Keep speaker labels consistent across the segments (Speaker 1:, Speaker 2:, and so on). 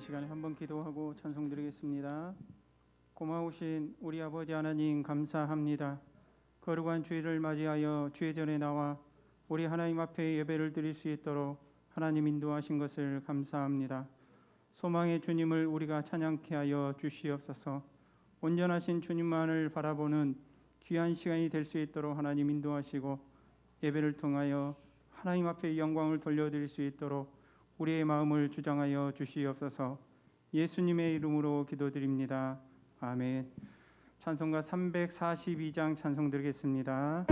Speaker 1: 시간에 한번 기도하고 찬송드리겠습니다. 고마우신 우리 아버지 하나님 감사합니다. 거룩한 주일을 맞이하여 주의 전에 나와 우리 하나님 앞에 예배를 드릴 수 있도록 하나님 인도하신 것을 감사합니다. 소망의 주님을 우리가 찬양케 하여 주시옵소서. 온전하신 주님만을 바라보는 귀한 시간이 될 수 있도록 하나님 인도하시고 예배를 통하여 하나님 앞에 영광을 돌려드릴 수 있도록 우리의 마음을 주장하여 주시옵소서. 예수님의 이름으로 기도드립니다. 아멘. 찬송가 342장 찬송 드리겠습니다.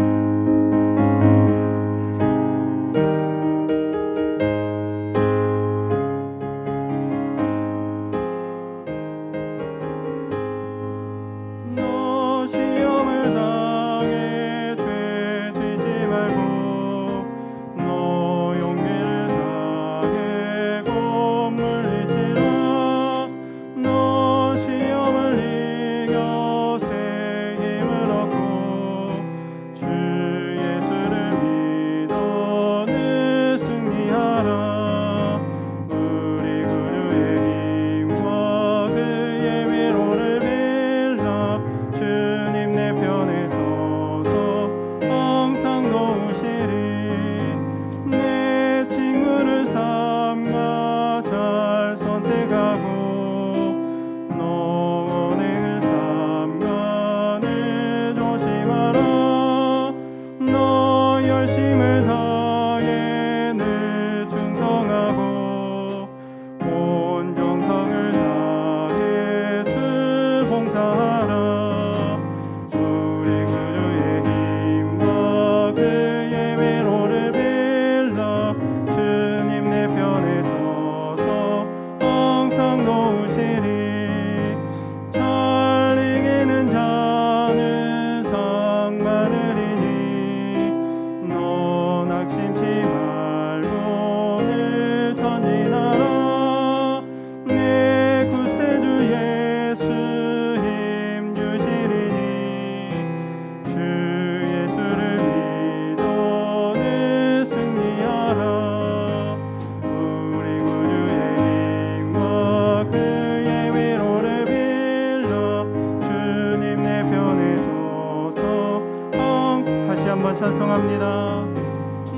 Speaker 1: 찬송합니다.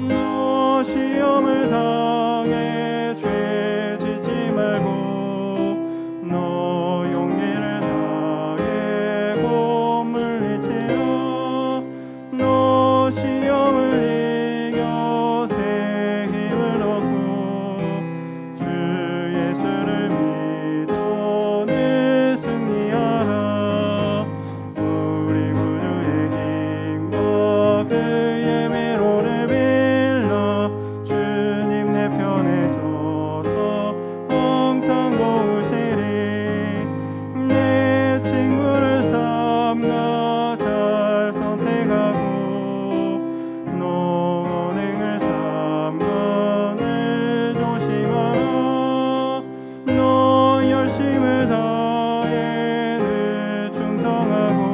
Speaker 1: 너 시험을 당해 죄 짓지 말고 너 용기를 다해 곧 물리치라. 너 시험을 이겨 새 힘을 얻고 주 예수를 믿어 늘 승리하라. 우리 구주의 힘과 그의 위로를 빌라. 주님 내 편에 서서 항상 도우시리. 내 친구를 삼가 잘 선택하고 너 언행을 삼가 늘 조심하라. 너 열심을 다해 늘 충성하고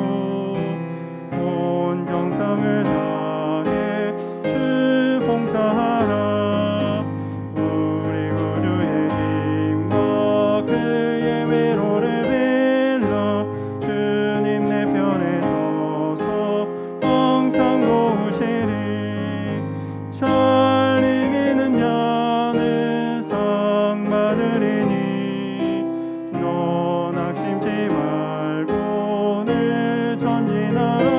Speaker 1: 온 정성을 다해 주 봉사하라. 우리 구주의 힘과 그의 위로를 빌라. 주님 내 편에 서서 항상 도우시리. 잘 이기는 자는 상 받으리니 너 낙심치 말고 늘 전진하라.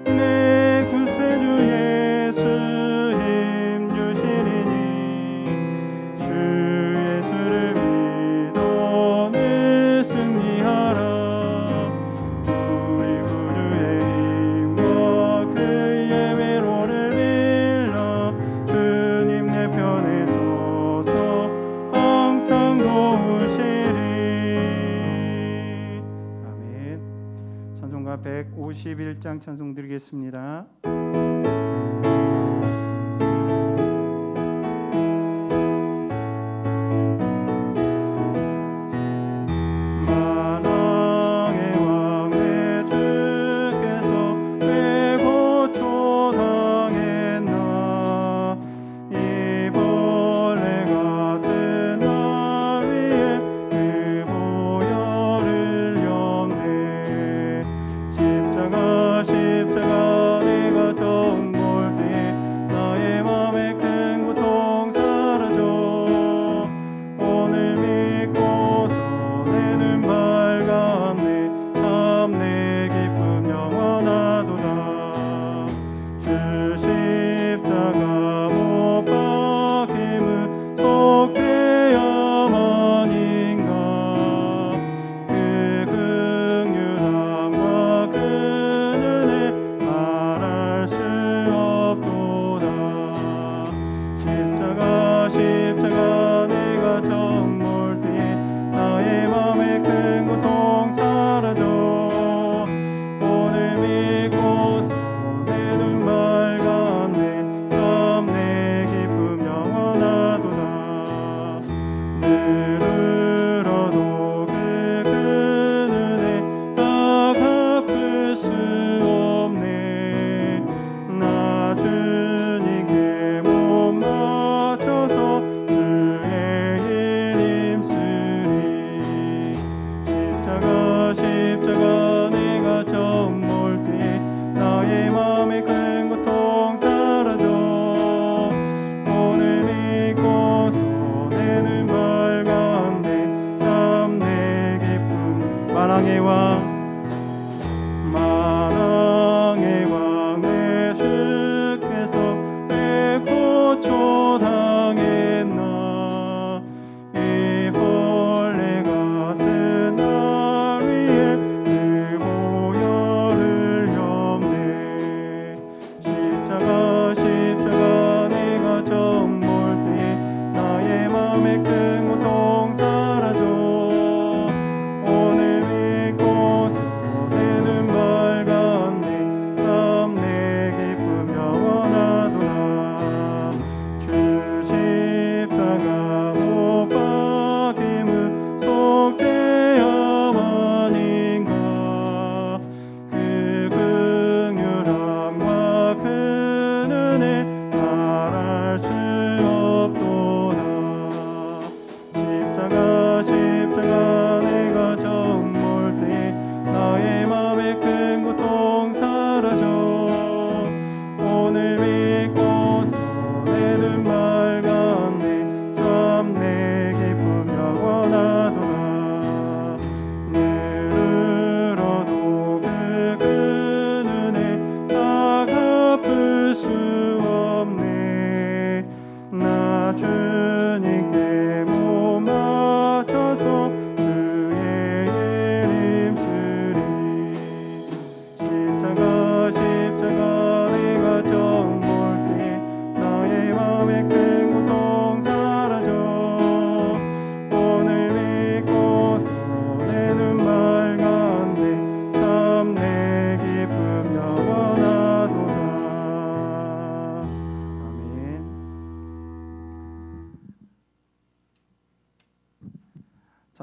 Speaker 1: 내 구세주 예수 힘 주시리니 주 예수를 믿어 늘 승리하라. 우리 구주의 힘과 그의 위로를 빌라. 주님 내 편에 서서 항상 도우시리. 아멘. 찬송가 151장 찬송 드리겠습니다. 만왕의 왕 내 주께서 왜 고초당했나. 이 벌레 같은 나 위에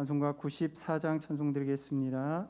Speaker 1: 찬송가 94장 찬송 드리겠습니다.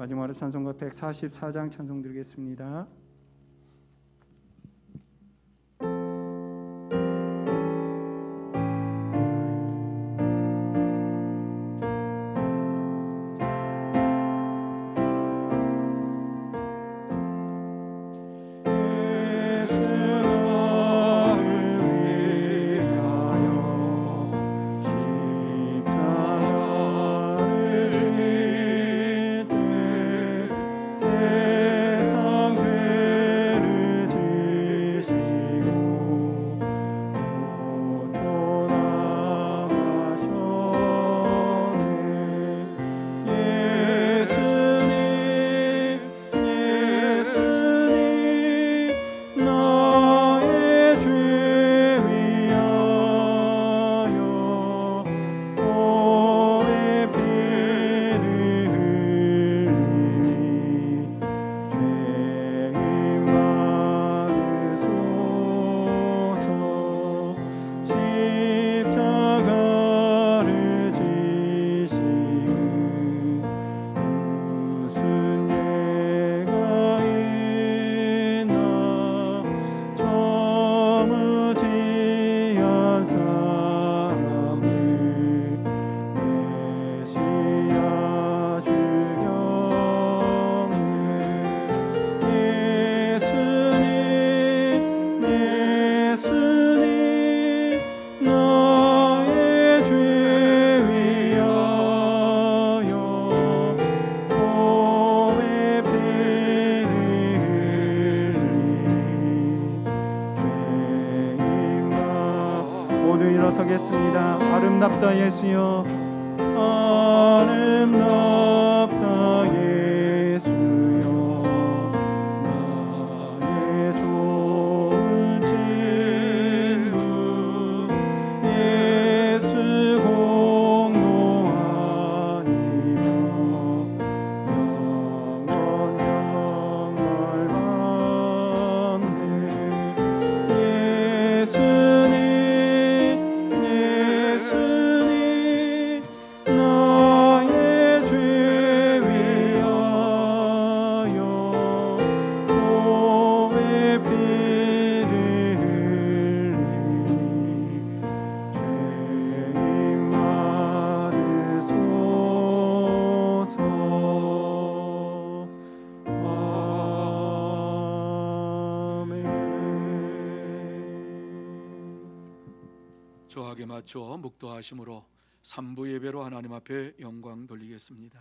Speaker 1: 마지막으로 찬송가 144장 찬송 드리겠습니다.
Speaker 2: 세상
Speaker 1: 아름답다 예수여, 아름답다 예수여. 나의 좋은 친구 예수 공로하니며 영원 영광 예수님 나의 죄 위하여 몸의 피를 흘리니 죄인 받으소서.
Speaker 2: 조학에 맞춰 묵도하심으로 3부 예배로 하나님 앞에 영광 돌리겠습니다.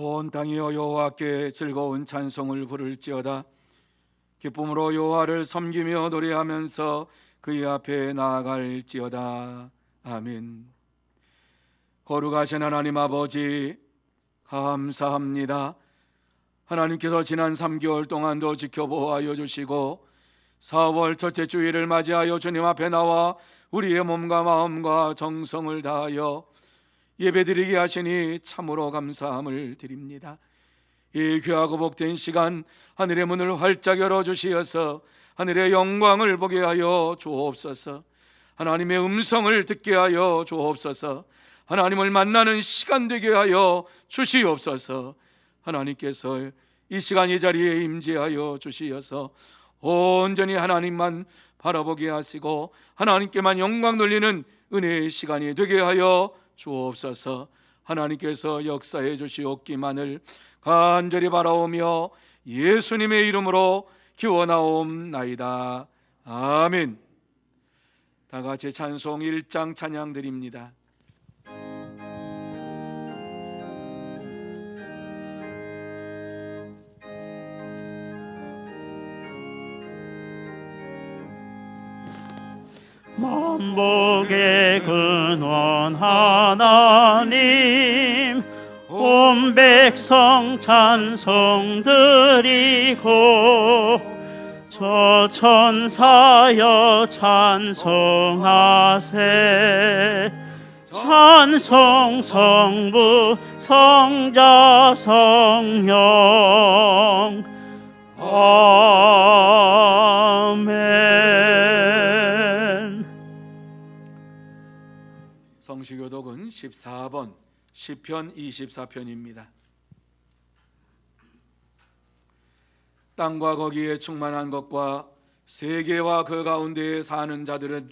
Speaker 2: 온 땅이여 여호와께 즐거운 찬송을 부를지어다. 기쁨으로 여호와를 섬기며 노래하면서 그의 앞에 나아갈지어다. 아멘. 거룩하신 하나님 아버지, 감사합니다. 하나님께서 지난 3개월 동안도 지켜보아 주시고 4월 첫째 주일을 맞이하여 주님 앞에 나와 우리의 몸과 마음과 정성을 다하여 예배드리게 하시니 참으로 감사함을 드립니다. 이 귀하고 복된 시간 하늘의 문을 활짝 열어주시어서 하늘의 영광을 보게 하여 주옵소서. 하나님의 음성을 듣게 하여 주옵소서. 하나님을 만나는 시간 되게 하여 주시옵소서. 하나님께서 이 시간 이 자리에 임재하여 주시어서 온전히 하나님만 바라보게 하시고 하나님께만 영광 돌리는 은혜의 시간이 되게 하여 주옵소서. 하나님께서 역사해 주시옵기만을 간절히 바라오며 예수님의 이름으로 기원하옵나이다. 아멘. 다 같이 찬송 1장 찬양 드립니다.
Speaker 3: 만복의 근원 하나님, 온 백성 찬송 드리고 저 천사여 찬송하세. 찬송 성부 성자 성령. 아멘.
Speaker 2: 성시교독은 14번 시편 24편입니다. 땅과 거기에 충만한 것과 세계와 그 가운데에 사는 자들은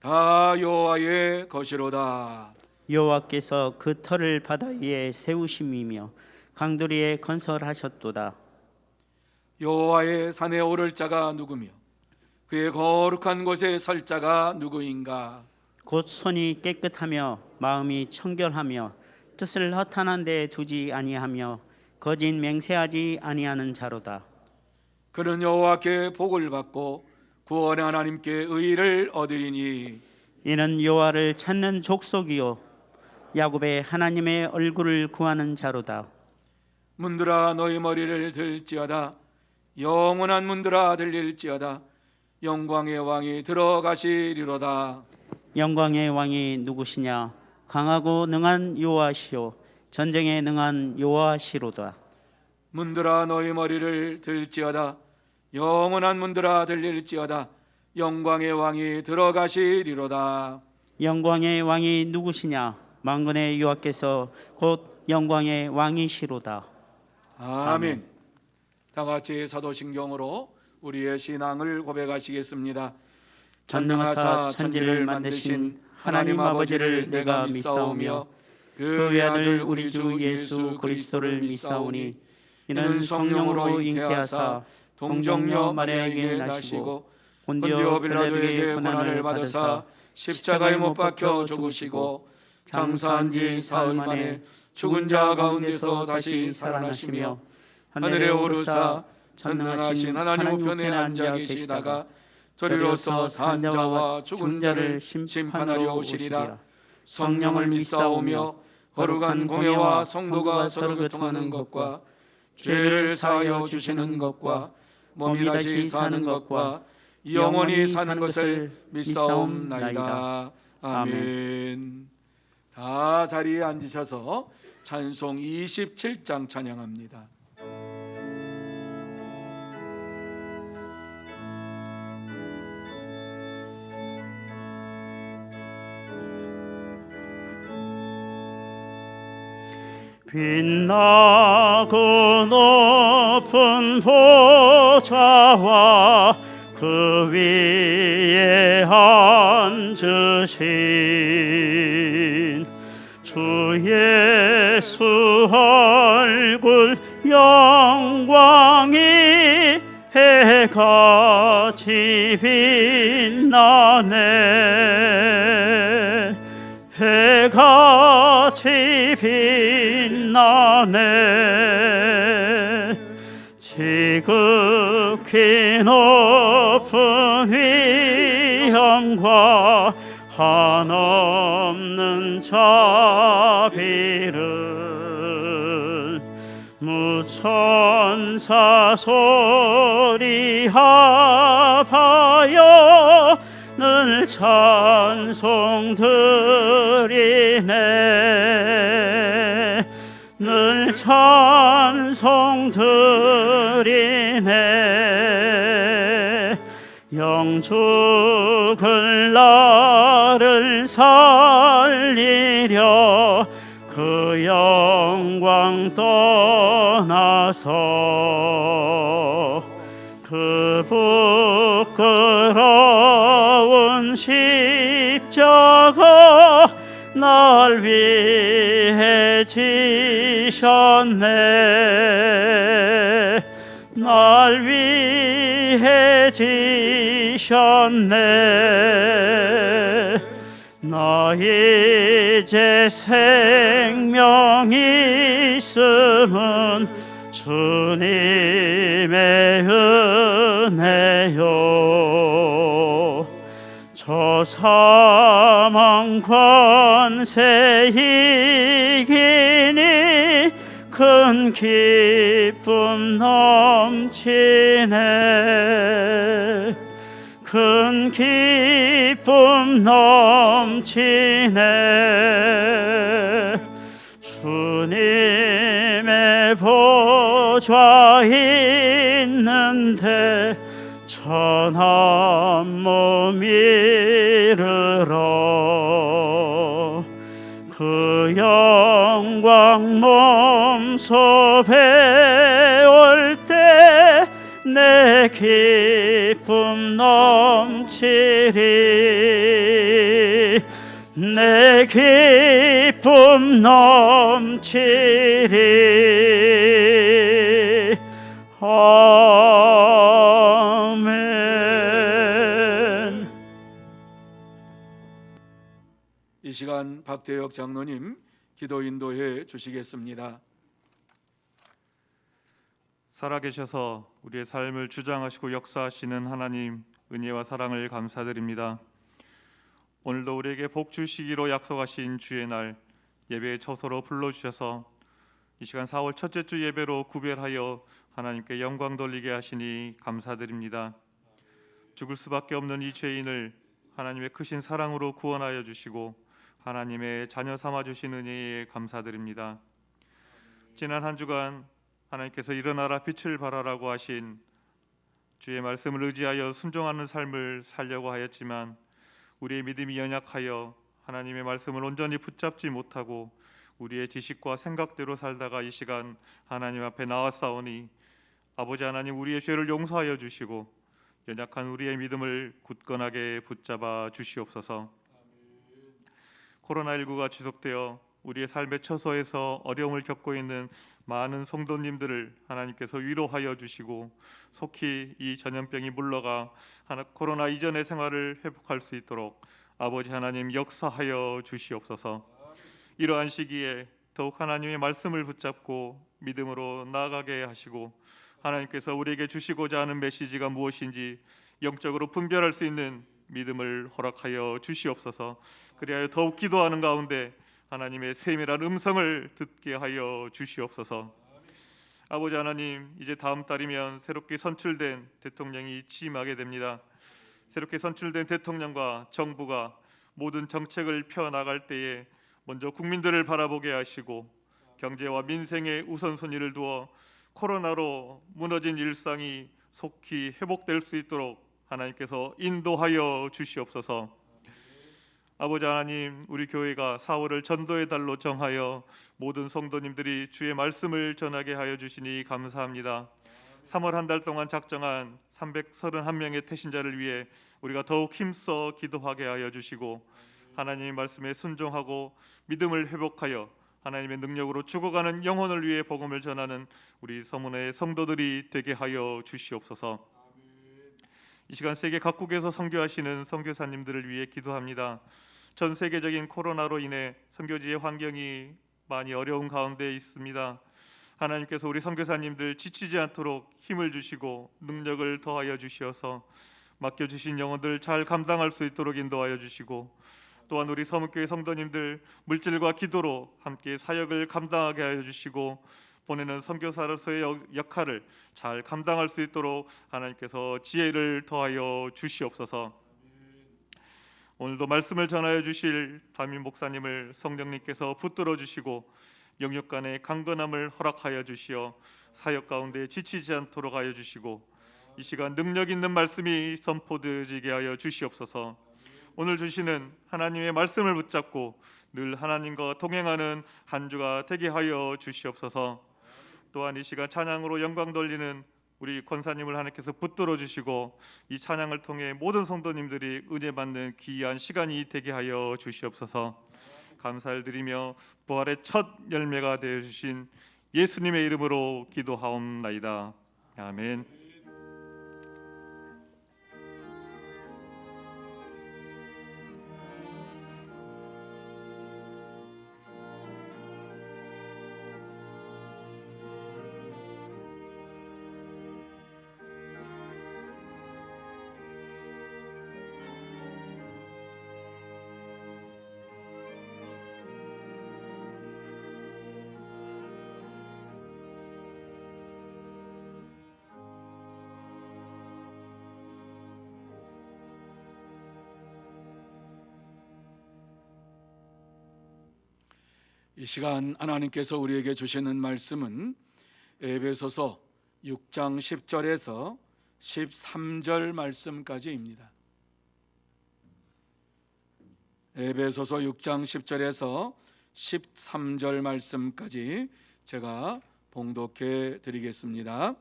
Speaker 2: 다 여호와의 것이로다.
Speaker 3: 여호와께서 그 터를 바다 위에 세우심이며 강두리에 건설하셨도다.
Speaker 2: 여호와의 산에 오를 자가 누구며 그의 거룩한 곳에 설 자가 누구인가?
Speaker 3: 곧 손이 깨끗하며 마음이 청결하며 뜻을 허탄한 데 두지 아니하며 거짓 맹세하지 아니하는 자로다.
Speaker 2: 그는 여호와께 복을 받고 구원의 하나님께 의를 얻으리니
Speaker 3: 이는 여호와를 찾는 족속이요 야곱의 하나님의 얼굴을 구하는 자로다.
Speaker 2: 문들아 너희 머리를 들지어다. 영원한 문들아 들릴지어다. 영광의 왕이 들어가시리로다.
Speaker 3: 영광의 왕이 누구시냐? 강하고 능한 여호와시요 전쟁에 능한 여호와시로다.
Speaker 2: 문들아 너희 머리를 들지어다. 영원한 문들아 들릴지어다. 영광의 왕이 들어가시리로다.
Speaker 3: 영광의 왕이 누구시냐? 만군의 여호와께서 곧 영광의 왕이시로다.
Speaker 2: 아멘. 다 같이 사도신경으로 우리의 신앙을 고백하시겠습니다. 전능하사 천지를 만드신 하나님 아버지를 내가 믿사오며 그 외아들 우리 주 예수 그리스도를 믿사오니 이는 성령으로 잉태하사 동정녀 마리아에게 나시고 본디오 빌라도에게 고난을 받으사 십자가에 못 박혀 죽으시고 장사한 지 사흘 만에 죽은 자 가운데서 다시 살아나시며 하늘에 오르사 전능하신 하나님 우편에 앉아 계시다가 저리로서 산 자와 죽은 자를 심판하려 오시리라. 성령을 믿사오며 거룩한 공회와 성도가 서로 교통하는 것과 죄를 사하여 주시는 것과 몸이 다시 사는 것과 영원히 사는 것을 믿사옵나이다. 아멘. 다 자리에 앉으셔서 찬송 27장 찬양합니다.
Speaker 3: 빛나고 높은 보좌와 그 위에 앉으신 주 예수 얼굴 영광이 해같이 빛나네. 해같이 빛나네. 지극히 높은 위엄과 한없는 자비를 무천사 소리하여 늘 찬송 드리네. 늘 찬송 드리네. 영죽을 나를 살리려 그 영광 떠나서 그 부끄러운 십자가 날 위해 지셨네. 날 위해 지셨네. 나 이제 생명이 있음은 주님의 은혜요. 저 사망 권세 이기니 큰 기쁨 넘치네. 큰 기쁨 넘치네. 주님의 보좌 있는데 천한 몸 이르러 그 영광 몸소 배울 때 내 기쁨 넘치리. 내 기쁨 넘치리. 아멘.
Speaker 2: 이 시간 박대혁 장로님 기도 인도해 주시겠습니다.
Speaker 4: 살아계셔서 우리의 삶을 주장하시고 역사하시는 하나님, 은혜와 사랑을 감사드립니다. 오늘도 우리에게 복 주시기로 약속하신 주의 날 예배의 처소로 불러주셔서 이 시간 4월 첫째 주 예배로 구별하여 하나님께 영광 돌리게 하시니 감사드립니다. 죽을 수밖에 없는 이 죄인을 하나님의 크신 사랑으로 구원하여 주시고 하나님의 자녀 삼아 주신 은혜에 감사드립니다. 지난 한 주간 하나님께서 일어나라 빛을 발하라고 하신 주의 말씀을 의지하여 순종하는 삶을 살려고 하였지만 우리의 믿음이 연약하여 하나님의 말씀을 온전히 붙잡지 못하고 우리의 지식과 생각대로 살다가 이 시간 하나님 앞에 나왔사오니 아버지 하나님, 우리의 죄를 용서하여 주시고 연약한 우리의 믿음을 굳건하게 붙잡아 주시옵소서. 코로나19가 지속되어 우리의 삶의 처소에서 어려움을 겪고 있는 많은 성도님들을 하나님께서 위로하여 주시고 속히 이 전염병이 물러가 코로나 이전의 생활을 회복할 수 있도록 아버지 하나님 역사하여 주시옵소서. 이러한 시기에 더욱 하나님의 말씀을 붙잡고 믿음으로 나아가게 하시고 하나님께서 우리에게 주시고자 하는 메시지가 무엇인지 영적으로 분별할 수 있는 믿음을 허락하여 주시옵소서. 그리하여 더욱 기도하는 가운데 하나님의 세밀한 음성을 듣게 하여 주시옵소서. 아버지 하나님, 이제 다음 달이면 새롭게 선출된 대통령이 취임하게 됩니다. 새롭게 선출된 대통령과 정부가 모든 정책을 펴나갈 때에 먼저 국민들을 바라보게 하시고 경제와 민생에 우선순위를 두어 코로나로 무너진 일상이 속히 회복될 수 있도록 하나님께서 인도하여 주시옵소서. 아버지 하나님, 우리 교회가 4월을 전도의 달로 정하여 모든 성도님들이 주의 말씀을 전하게 하여 주시니 감사합니다. 3월 한 달 동안 작정한 331명의 태신자를 위해 우리가 더욱 힘써 기도하게 하여 주시고 하나님의 말씀에 순종하고 믿음을 회복하여 하나님의 능력으로 죽어가는 영혼을 위해 복음을 전하는 우리 서문의 성도들이 되게 하여 주시옵소서. 이 시간 세계 각국에서 선교하시는 선교사님들을 위해 기도합니다. 전 세계적인 코로나로 인해 선교지의 환경이 많이 어려운 가운데 있습니다. 하나님께서 우리 선교사님들 지치지 않도록 힘을 주시고 능력을 더하여 주시어서 맡겨주신 영혼들 잘 감당할 수 있도록 인도하여 주시고 또한 우리 서문교회 성도님들 물질과 기도로 함께 사역을 감당하게 하여 주시고 보내는 선교사로서의 역할을 잘 감당할 수 있도록 하나님께서 지혜를 더하여 주시옵소서. 오늘도 말씀을 전하여 주실 담임 목사님을 성령님께서 붙들어 주시고 영역 간의 강건함을 허락하여 주시어 사역 가운데 지치지 않도록 하여 주시고 이 시간 능력 있는 말씀이 선포되게 하여 주시옵소서. 오늘 주시는 하나님의 말씀을 붙잡고 늘 하나님과 동행하는 한 주가 되게 하여 주시옵소서. 또한 이 시간 찬양으로 영광 돌리는 우리 권사님을 하나님께서 붙들어 주시고 이 찬양을 통해 모든 성도님들이 은혜 받는 귀한 시간이 되게 하여 주시옵소서. 감사를 드리며 부활의 첫 열매가 되어 주신 예수님의 이름으로 기도하옵나이다. 아멘.
Speaker 2: 이 시간 하나님께서 우리에게 주시는 말씀은 에베소서 6장 10절에서 13절 말씀까지입니다. 에베소서 6장 10절에서 13절 말씀까지 제가 봉독해 드리겠습니다.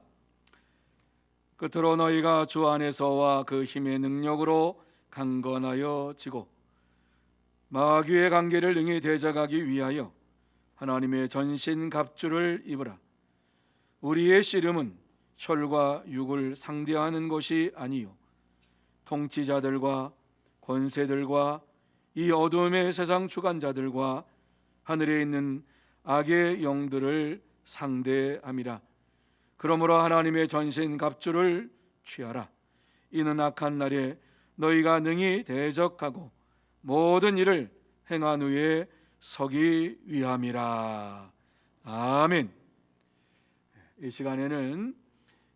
Speaker 2: 끝으로 너희가 주 안에서와 그 힘의 능력으로 강건하여 지고 마귀의 관계를 능히 대적하기 위하여 하나님의 전신 갑주를 입으라. 우리의 씨름은 혈과 육을 상대하는 것이 아니요 통치자들과 권세들과 이 어둠의 세상 주관자들과 하늘에 있는 악의 영들을 상대함이라. 그러므로 하나님의 전신 갑주를 취하라. 이는 악한 날에 너희가 능히 대적하고 모든 일을 행한 후에 서기 위함이라. 아멘. 이 시간에는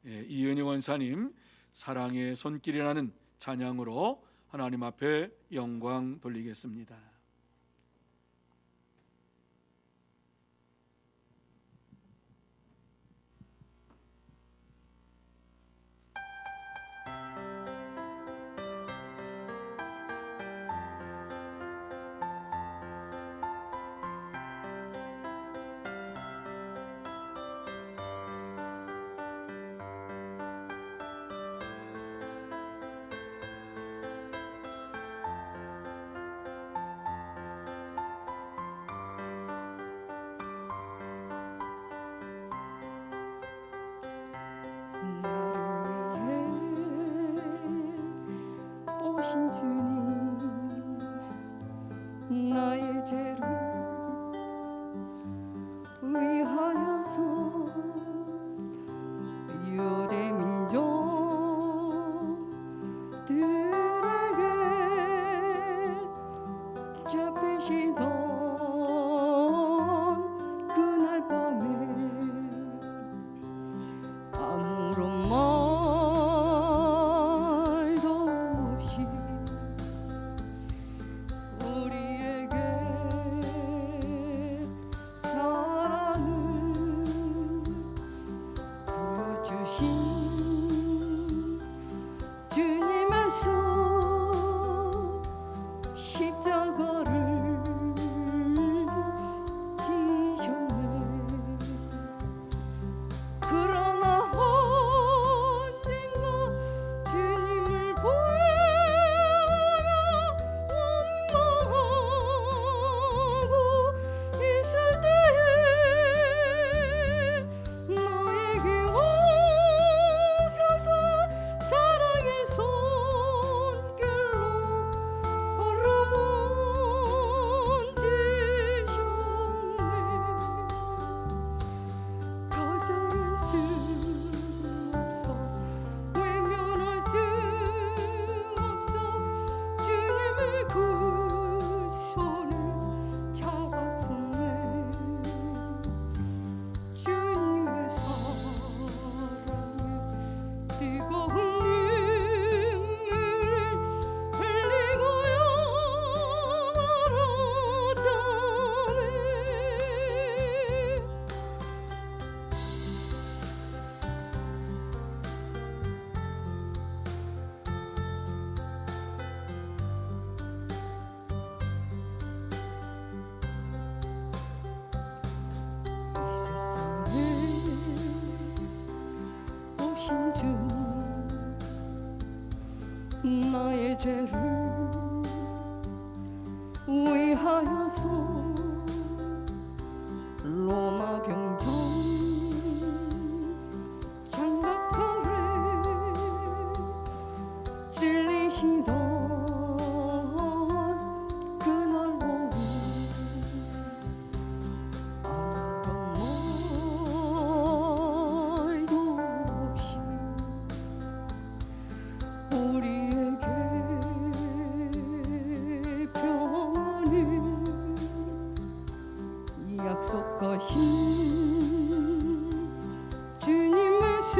Speaker 2: 이은희 원사님 사랑의 손길이라는 찬양으로 하나님 앞에 영광 돌리겠습니다.
Speaker 5: 오신 주님, 나의 죄를 위하여서 유대 민족들에게 잡히시던 그날 밤에 아무런 말도 없이 우리에게 사랑을 보여주신 주님께서 십자가를 지셨네. 그러나 언젠가 주님을 보내며 원망하고 있을 때에 너에게 오셔서 사랑의 손길로 걸어몬지셨네. 거절할 수 없어, 외면할 수 없어. 주님의 그 손을 잡았었네. 주님의 사랑에 뜨거운 눈물을 흘리고 열었다네. 이 세상에 오신 주님, 나의 죄를 위하여서 로마 병정 장갑하에 찔리시던 그날 오후 아무런 말도 없이 우리에게 평안을 약속하신 주님의 수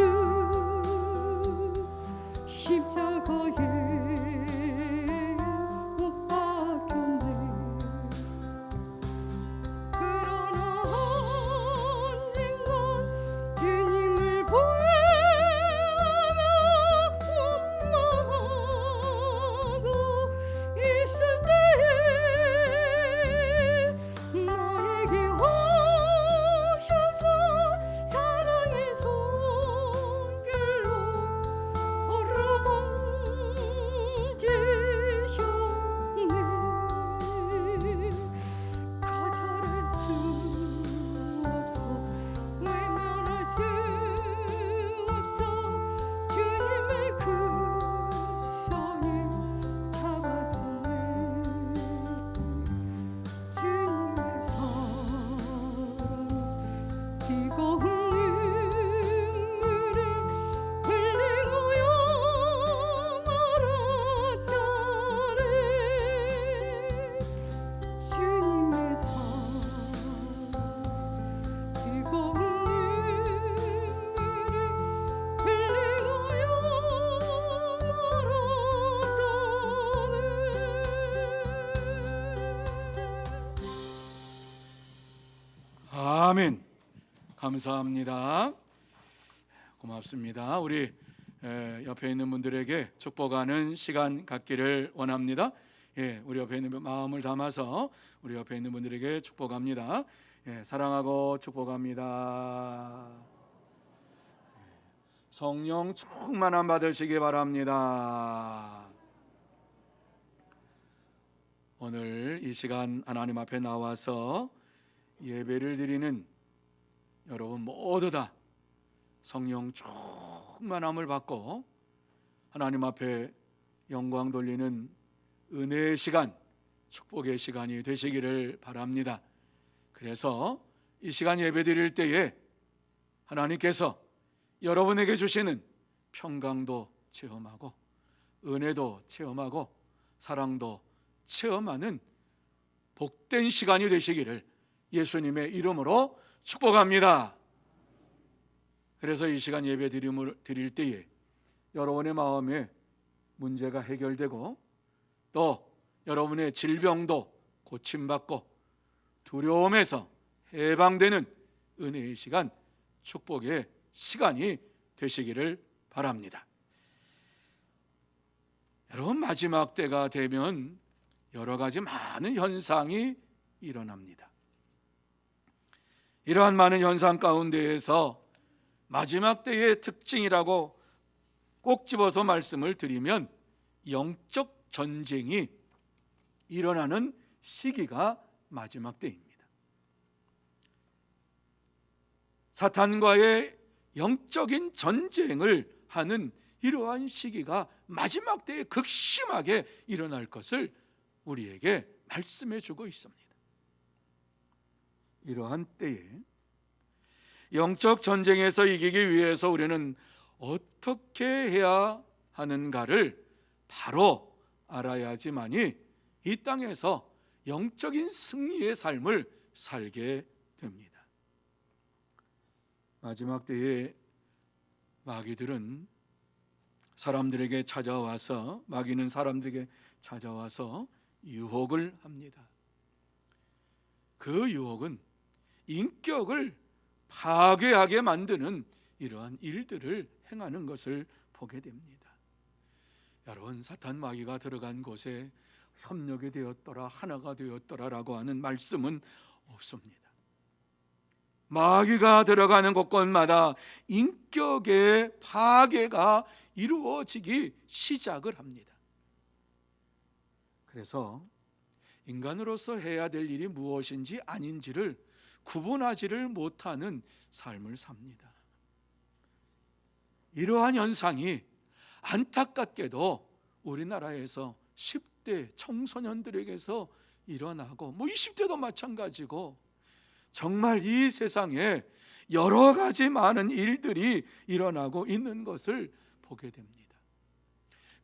Speaker 5: 십자가에 못 박혔네. 그러나 언젠가 주님을 보내며 원망하고 있을 때에 나에게 오셔서
Speaker 2: 아멘. 감사합니다. 고맙습니다. 우리 옆에 있는 분들에게 축복하는 시간 갖기를 원합니다. 우리 옆에 있는 마음을 담아서 우리 옆에 있는 분들에게 축복합니다. 사랑하고 축복합니다. 성령 충만함 받으시기 바랍니다. 오늘 이 시간 하나님 앞에 나와서 예배를 드리는 여러분 모두 다 성령 충만함을 받고 하나님 앞에 영광 돌리는 은혜의 시간, 축복의 시간이 되시기를 바랍니다. 그래서 이 시간 예배 드릴 때에 하나님께서 여러분에게 주시는 평강도 체험하고 은혜도 체험하고 사랑도 체험하는 복된 시간이 되시기를 예수님의 이름으로 축복합니다. 그래서 이 시간 예배 드릴 때에 여러분의 마음에 문제가 해결되고 또 여러분의 질병도 고침받고 두려움에서 해방되는 은혜의 시간, 축복의 시간이 되시기를 바랍니다. 여러분, 마지막 때가 되면 여러 가지 많은 현상이 일어납니다. 이러한 많은 현상 가운데에서 마지막 때의 특징이라고 꼭 집어서 말씀을 드리면 영적 전쟁이 일어나는 시기가 마지막 때입니다. 사탄과의 영적인 전쟁을 하는 이러한 시기가 마지막 때에 극심하게 일어날 것을 우리에게 말씀해 주고 있습니다. 이러한 때에 영적 전쟁에서 이기기 위해서 우리는 어떻게 해야 하는가를 바로 알아야지만이 이 땅에서 영적인 승리의 삶을 살게 됩니다. 마지막 때에 마귀들은 마귀는 사람들에게 찾아와서 유혹을 합니다. 그 유혹은 인격을 파괴하게 만드는 이러한 일들을 행하는 것을 보게 됩니다. 여러분, 사탄 마귀가 들어간 곳에 협력이 되었더라, 하나가 되었더라라고 하는 말씀은 없습니다. 마귀가 들어가는 곳곳마다 인격의 파괴가 이루어지기 시작을 합니다. 그래서 인간으로서 해야 될 일이 무엇인지 아닌지를 구분하지를 못하는 삶을 삽니다. 이러한 현상이 안타깝게도 우리나라에서 10대 청소년들에게서 일어나고 20대도 마찬가지고 정말 이 세상에 여러 가지 많은 일들이 일어나고 있는 것을 보게 됩니다.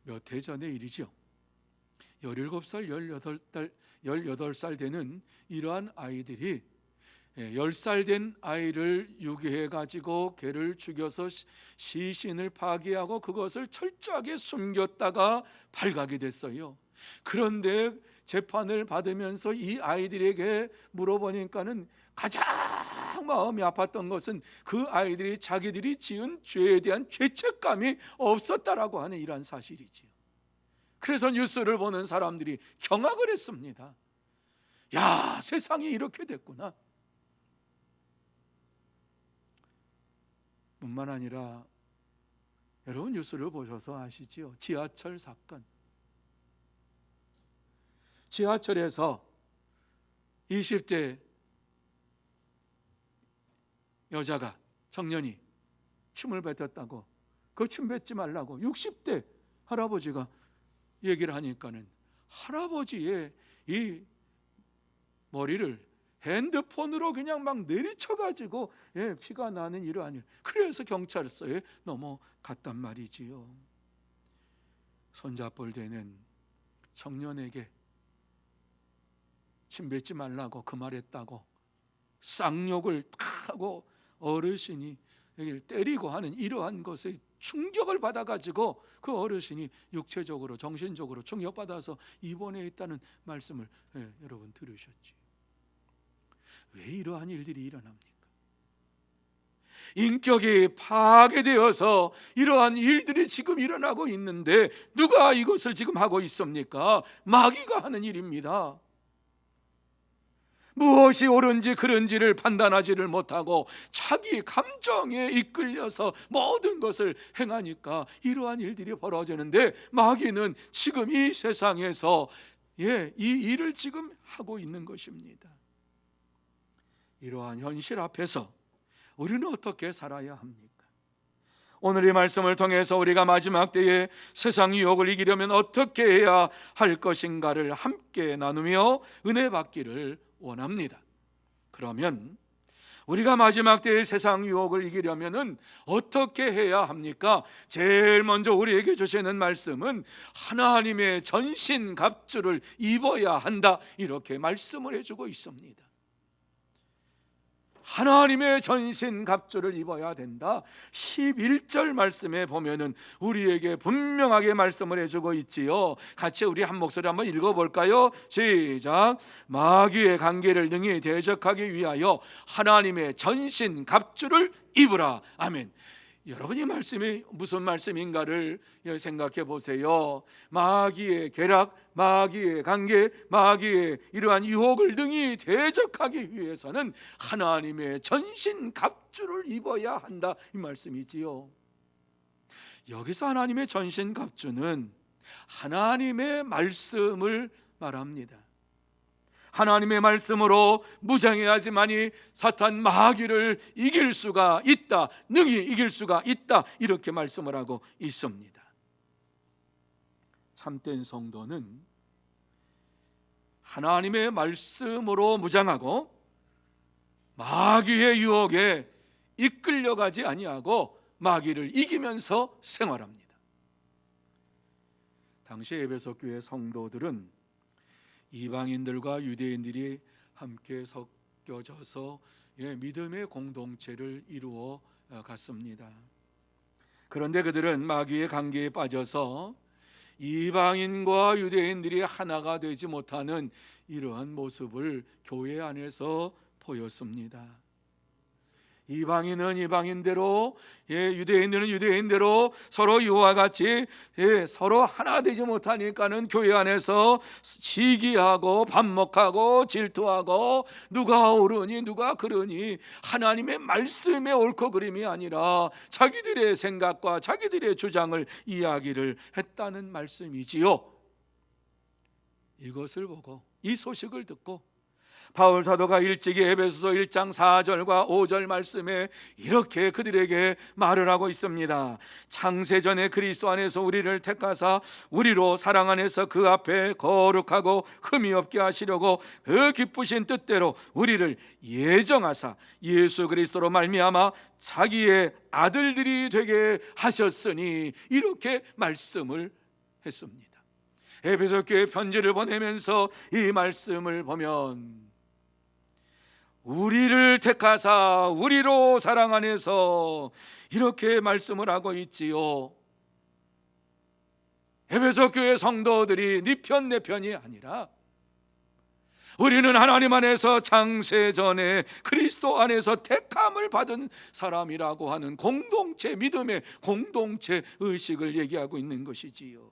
Speaker 2: 몇 해 전의 일이죠. 17살, 18살 되는 이러한 아이들이 10살 된 아이를 유괴해가지고 개를 죽여서 시신을 파괴하고 그것을 철저하게 숨겼다가 발각이 됐어요. 그런데 재판을 받으면서 이 아이들에게 물어보니까는 가장 마음이 아팠던 것은 그 아이들이 자기들이 지은 죄에 대한 죄책감이 없었다라고 하는 이러한 사실이지요. 그래서 뉴스를 보는 사람들이 경악을 했습니다. 야, 세상이 이렇게 됐구나. 뿐만 아니라 여러분 뉴스를 보셔서 아시지요? 지하철 사건. 지하철에서 20대 여자가, 청년이 춤을 뱉었다고, 그 춤 뱉지 말라고 60대 할아버지가 얘기를 하니까는 할아버지의 이 머리를 핸드폰으로 그냥 막 내리쳐가지고 피가 나는 이러한 일. 그래서 경찰서에 넘어갔단 말이지요. 손잡을 되는 청년에게 침 뱉지 말라고 그 말했다고 쌍욕을 하고 어르신이 여기를 때리고 하는 이러한 것에 충격을 받아가지고 그 어르신이 육체적으로 정신적으로 충격받아서 입원해 있다는 말씀을 여러분 들으셨지. 왜 이러한 일들이 일어납니까? 인격이 파괴되어서 이러한 일들이 지금 일어나고 있는데 누가 이것을 지금 하고 있습니까? 마귀가 하는 일입니다. 무엇이 옳은지 그른지를 판단하지를 못하고 자기 감정에 이끌려서 모든 것을 행하니까 이러한 일들이 벌어지는데, 마귀는 지금 이 세상에서 이 일을 지금 하고 있는 것입니다. 이러한 현실 앞에서 우리는 어떻게 살아야 합니까? 오늘의 말씀을 통해서 우리가 마지막 때에 세상 유혹을 이기려면 어떻게 해야 할 것인가를 함께 나누며 은혜 받기를 원합니다. 그러면 우리가 마지막 때의 세상 유혹을 이기려면 어떻게 해야 합니까? 제일 먼저 우리에게 주시는 말씀은 하나님의 전신갑주를 입어야 한다, 이렇게 말씀을 해주고 있습니다. 하나님의 전신갑주를 입어야 된다. 11절 말씀에 보면은 우리에게 분명하게 말씀을 해주고 있지요. 같이 우리 한 목소리 한번 읽어볼까요? 시작. 마귀의 관계를 능히 대적하기 위하여 하나님의 전신갑주를 입으라. 아멘. 여러분이 말씀이 무슨 말씀인가를 생각해 보세요. 마귀의 계략, 마귀의 관계, 마귀의 이러한 유혹을 능히 대적하기 위해서는 하나님의 전신갑주를 입어야 한다, 이 말씀이지요. 여기서 하나님의 전신갑주는 하나님의 말씀을 말합니다. 하나님의 말씀으로 무장해야지만이 사탄 마귀를 이길 수가 있다, 능히 이길 수가 있다, 이렇게 말씀을 하고 있습니다. 참된 성도는 하나님의 말씀으로 무장하고 마귀의 유혹에 이끌려가지 아니하고 마귀를 이기면서 생활합니다. 당시 에베소 교회 성도들은 이방인들과 유대인들이 함께 섞여져서 믿음의 공동체를 이루어 갔습니다. 그런데 그들은 마귀의 관계에 빠져서 이방인과 유대인들이 하나가 되지 못하는 이러한 모습을 교회 안에서 보였습니다. 이방인은 이방인대로, 유대인들은 유대인대로 서로 이와 같이 서로 하나 되지 못하니까는 교회 안에서 시기하고 반목하고 질투하고 누가 옳으니 누가 그르니 하나님의 말씀의 옳고 그름이 아니라 자기들의 생각과 자기들의 주장을 이야기를 했다는 말씀이지요. 이것을 보고, 이 소식을 듣고 바울 사도가 일찍이 에베소서 1장 4절과 5절 말씀에 이렇게 그들에게 말을 하고 있습니다. 창세전에 그리스도 안에서 우리를 택하사 우리로 사랑 안에서 그 앞에 거룩하고 흠이 없게 하시려고 그 기쁘신 뜻대로 우리를 예정하사 예수 그리스도로 말미암아 자기의 아들들이 되게 하셨으니, 이렇게 말씀을 했습니다. 에베소 교회 편지를 보내면서 이 말씀을 보면 우리를 택하사 우리로 사랑 안에서 이렇게 말씀을 하고 있지요. 에베소 교회 성도들이 네 편 내 편이 아니라 우리는 하나님 안에서 창세전에 그리스도 안에서 택함을 받은 사람이라고 하는 공동체, 믿음의 공동체 의식을 얘기하고 있는 것이지요.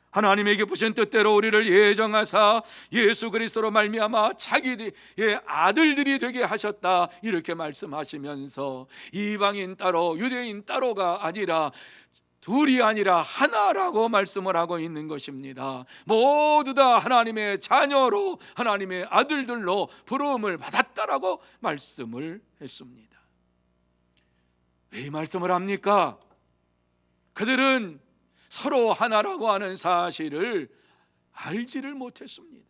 Speaker 2: 하나님의 기쁘신 뜻대로 우리를 예정하사 예수 그리스도로 말미암아 자기의 아들들이 되게 하셨다, 이렇게 말씀하시면서 이방인 따로 유대인 따로가 아니라 둘이 아니라 하나라고 말씀을 하고 있는 것입니다. 모두 다 하나님의 자녀로, 하나님의 아들들로 부름을 받았다라고 말씀을 했습니다. 왜 이 말씀을 합니까? 그들은 서로 하나라고 하는 사실을 알지를 못했습니다.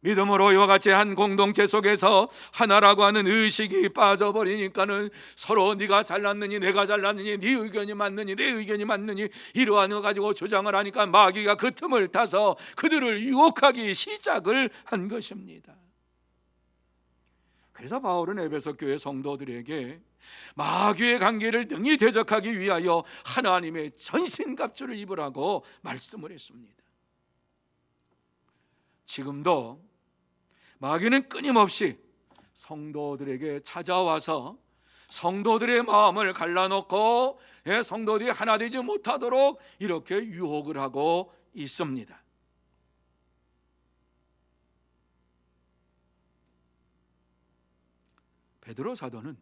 Speaker 2: 믿음으로 이와 같이 한 공동체 속에서 하나라고 하는 의식이 빠져버리니까는 서로 네가 잘났느니 내가 잘났느니 네 의견이 맞느니 내 의견이 맞느니 이러한 거 가지고 주장을 하니까 마귀가 그 틈을 타서 그들을 유혹하기 시작을 한 것입니다. 그래서 바울은 에베소 교회 성도들에게 마귀의 관계를 능히 대적하기 위하여 하나님의 전신갑주를 입으라고 말씀을 했습니다. 지금도 마귀는 끊임없이 성도들에게 찾아와서 성도들의 마음을 갈라놓고 성도들이 하나 되지 못하도록 이렇게 유혹을 하고 있습니다. 베드로 사도는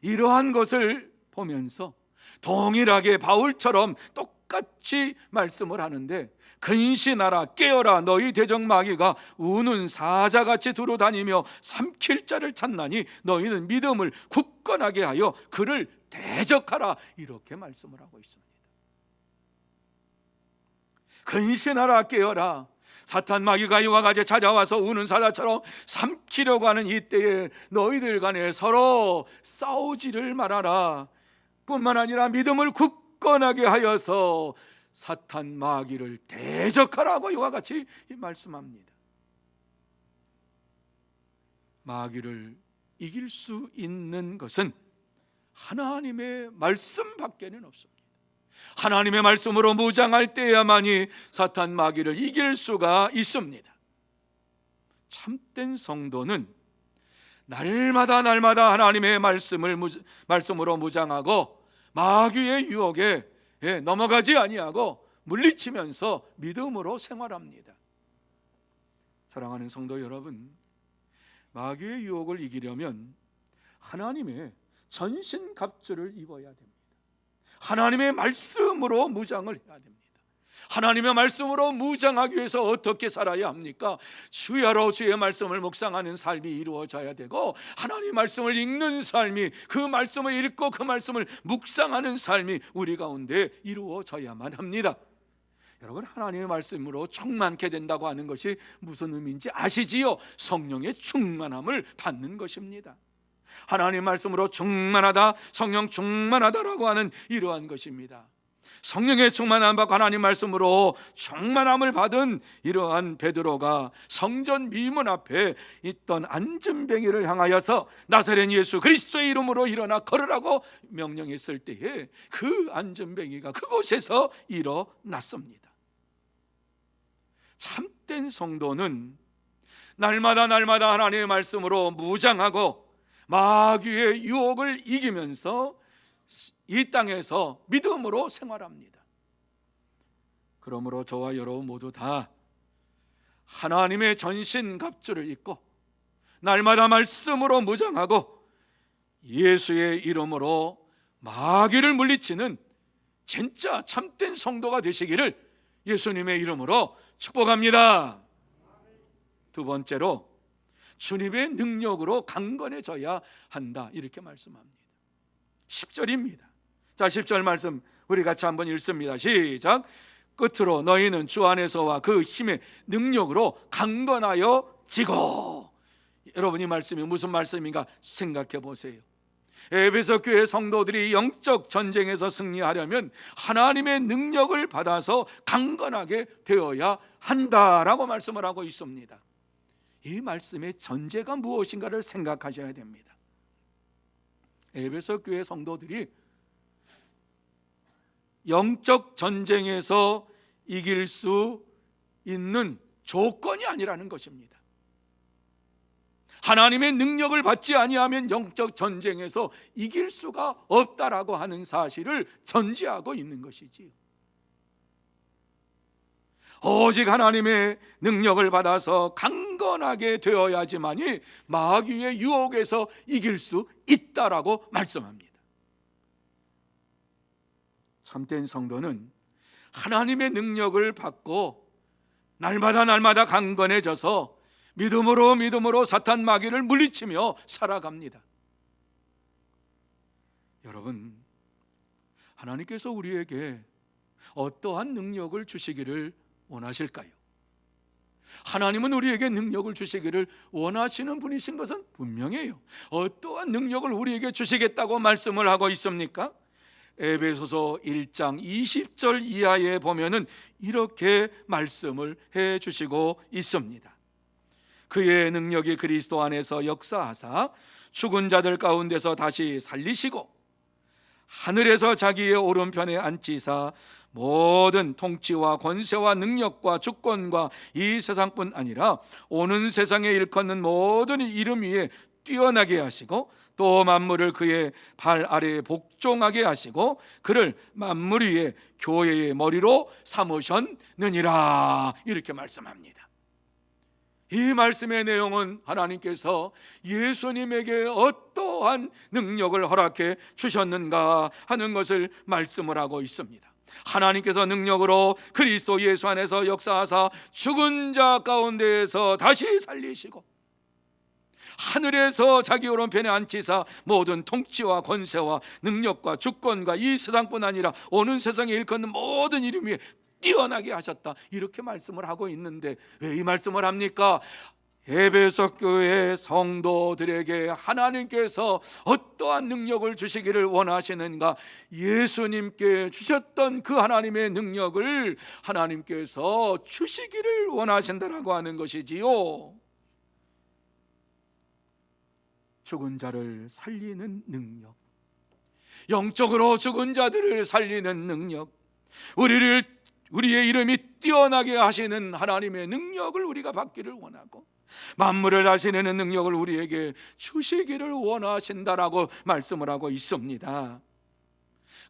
Speaker 2: 이러한 것을 보면서 동일하게 바울처럼 똑같이 말씀을 하는데, 근신하라 깨어라 너희 대적 마귀가 우는 사자같이 두루다니며 삼킬 자를 찾나니 너희는 믿음을 굳건하게 하여 그를 대적하라, 이렇게 말씀을 하고 있습니다. 근신하라 깨어라. 사탄 마귀가 이와 같이 찾아와서 우는 사자처럼 삼키려고 하는 이때에 너희들 간에 서로 싸우지를 말아라. 뿐만 아니라 믿음을 굳건하게 하여서 사탄 마귀를 대적하라고 이와 같이 말씀합니다. 마귀를 이길 수 있는 것은 하나님의 말씀밖에는 없습니다. 하나님의 말씀으로 무장할 때야만이 사탄 마귀를 이길 수가 있습니다. 참된 성도는 날마다 하나님의 말씀으로 무장하고 마귀의 유혹에 넘어가지 아니하고 물리치면서 믿음으로 생활합니다. 사랑하는 성도 여러분, 마귀의 유혹을 이기려면 하나님의 전신갑주를 입어야 됩니다. 하나님의 말씀으로 무장을 해야 됩니다. 하나님의 말씀으로 무장하기 위해서 어떻게 살아야 합니까? 주야로 주의 말씀을 묵상하는 삶이 이루어져야 되고, 하나님의 말씀을 읽는 삶이, 그 말씀을 읽고 그 말씀을 묵상하는 삶이 우리 가운데 이루어져야만 합니다. 여러분, 하나님의 말씀으로 충만케 된다고 하는 것이 무슨 의미인지 아시지요? 성령의 충만함을 받는 것입니다. 하나님 말씀으로 충만하다, 성령 충만하다라고 하는 이러한 것입니다. 성령의 충만함 받고 하나님 말씀으로 충만함을 받은 이러한 베드로가 성전 미문 앞에 있던 안전뱅이를 향하여서 나사렛 예수 그리스도의 이름으로 일어나 걸으라고 명령했을 때에 그 안전뱅이가 그곳에서 일어났습니다. 참된 성도는 날마다 하나님의 말씀으로 무장하고 마귀의 유혹을 이기면서 이 땅에서 믿음으로 생활합니다. 그러므로 저와 여러분 모두 다 하나님의 전신갑주를 입고 날마다 말씀으로 무장하고 예수의 이름으로 마귀를 물리치는 진짜 참된 성도가 되시기를 예수님의 이름으로 축복합니다. 두 번째로, 주님의 능력으로 강건해져야 한다, 이렇게 말씀합니다. 10절입니다. 자, 10절 말씀 우리 같이 한번 읽습니다. 시작. 끝으로 너희는 주 안에서와 그 힘의 능력으로 강건하여 지고. 여러분, 이 말씀이 무슨 말씀인가 생각해 보세요. 에베소 교회 성도들이 영적 전쟁에서 승리하려면 하나님의 능력을 받아서 강건하게 되어야 한다라고 말씀을 하고 있습니다. 이 말씀의 전제가 무엇인가를 생각하셔야 됩니다. 에베소 교회 성도들이 영적 전쟁에서 이길 수 있는 조건이 아니라는 것입니다. 하나님의 능력을 받지 아니하면 영적 전쟁에서 이길 수가 없다라고 하는 사실을 전제하고 있는 것이지요. 오직 하나님의 능력을 받아서 강건하게 되어야지만이 마귀의 유혹에서 이길 수 있다라고 말씀합니다. 참된 성도는 하나님의 능력을 받고 날마다 강건해져서 믿음으로 사탄 마귀를 물리치며 살아갑니다. 여러분, 하나님께서 우리에게 어떠한 능력을 주시기를 원하실까요? 하나님은 우리에게 능력을 주시기를 원하시는 분이신 것은 분명해요. 어떠한 능력을 우리에게 주시겠다고 말씀을 하고 있습니까? 에베소서 1장 20절 이하에 보면은 이렇게 말씀을 해 주시고 있습니다. 그의 능력이 그리스도 안에서 역사하사 죽은 자들 가운데서 다시 살리시고 하늘에서 자기의 오른편에 앉히사 모든 통치와 권세와 능력과 주권과 이 세상뿐 아니라 오는 세상에 일컫는 모든 이름 위에 뛰어나게 하시고 또 만물을 그의 발 아래에 복종하게 하시고 그를 만물 위에 교회의 머리로 삼으셨느니라 이렇게 말씀합니다. 이 말씀의 내용은 하나님께서 예수님에게 어떠한 능력을 허락해 주셨는가 하는 것을 말씀을 하고 있습니다. 하나님께서 능력으로 그리스도 예수 안에서 역사하사 죽은 자 가운데에서 다시 살리시고 하늘에서 자기 오른편에 앉히사 모든 통치와 권세와 능력과 주권과 이 세상뿐 아니라 오는 세상에 일컫는 모든 이름 위에 뛰어나게 하셨다 이렇게 말씀을 하고 있는데 왜 이 말씀을 합니까? 에베소 교회 성도들에게 하나님께서 어떠한 능력을 주시기를 원하시는가? 예수님께 주셨던 그 하나님의 능력을 하나님께서 주시기를 원하신다라고 하는 것이지요. 죽은 자를 살리는 능력, 영적으로 죽은 자들을 살리는 능력, 우리의 이름이 뛰어나게 하시는 하나님의 능력을 우리가 받기를 원하고 만물을 다스리는 능력을 우리에게 주시기를 원하신다라고 말씀을 하고 있습니다.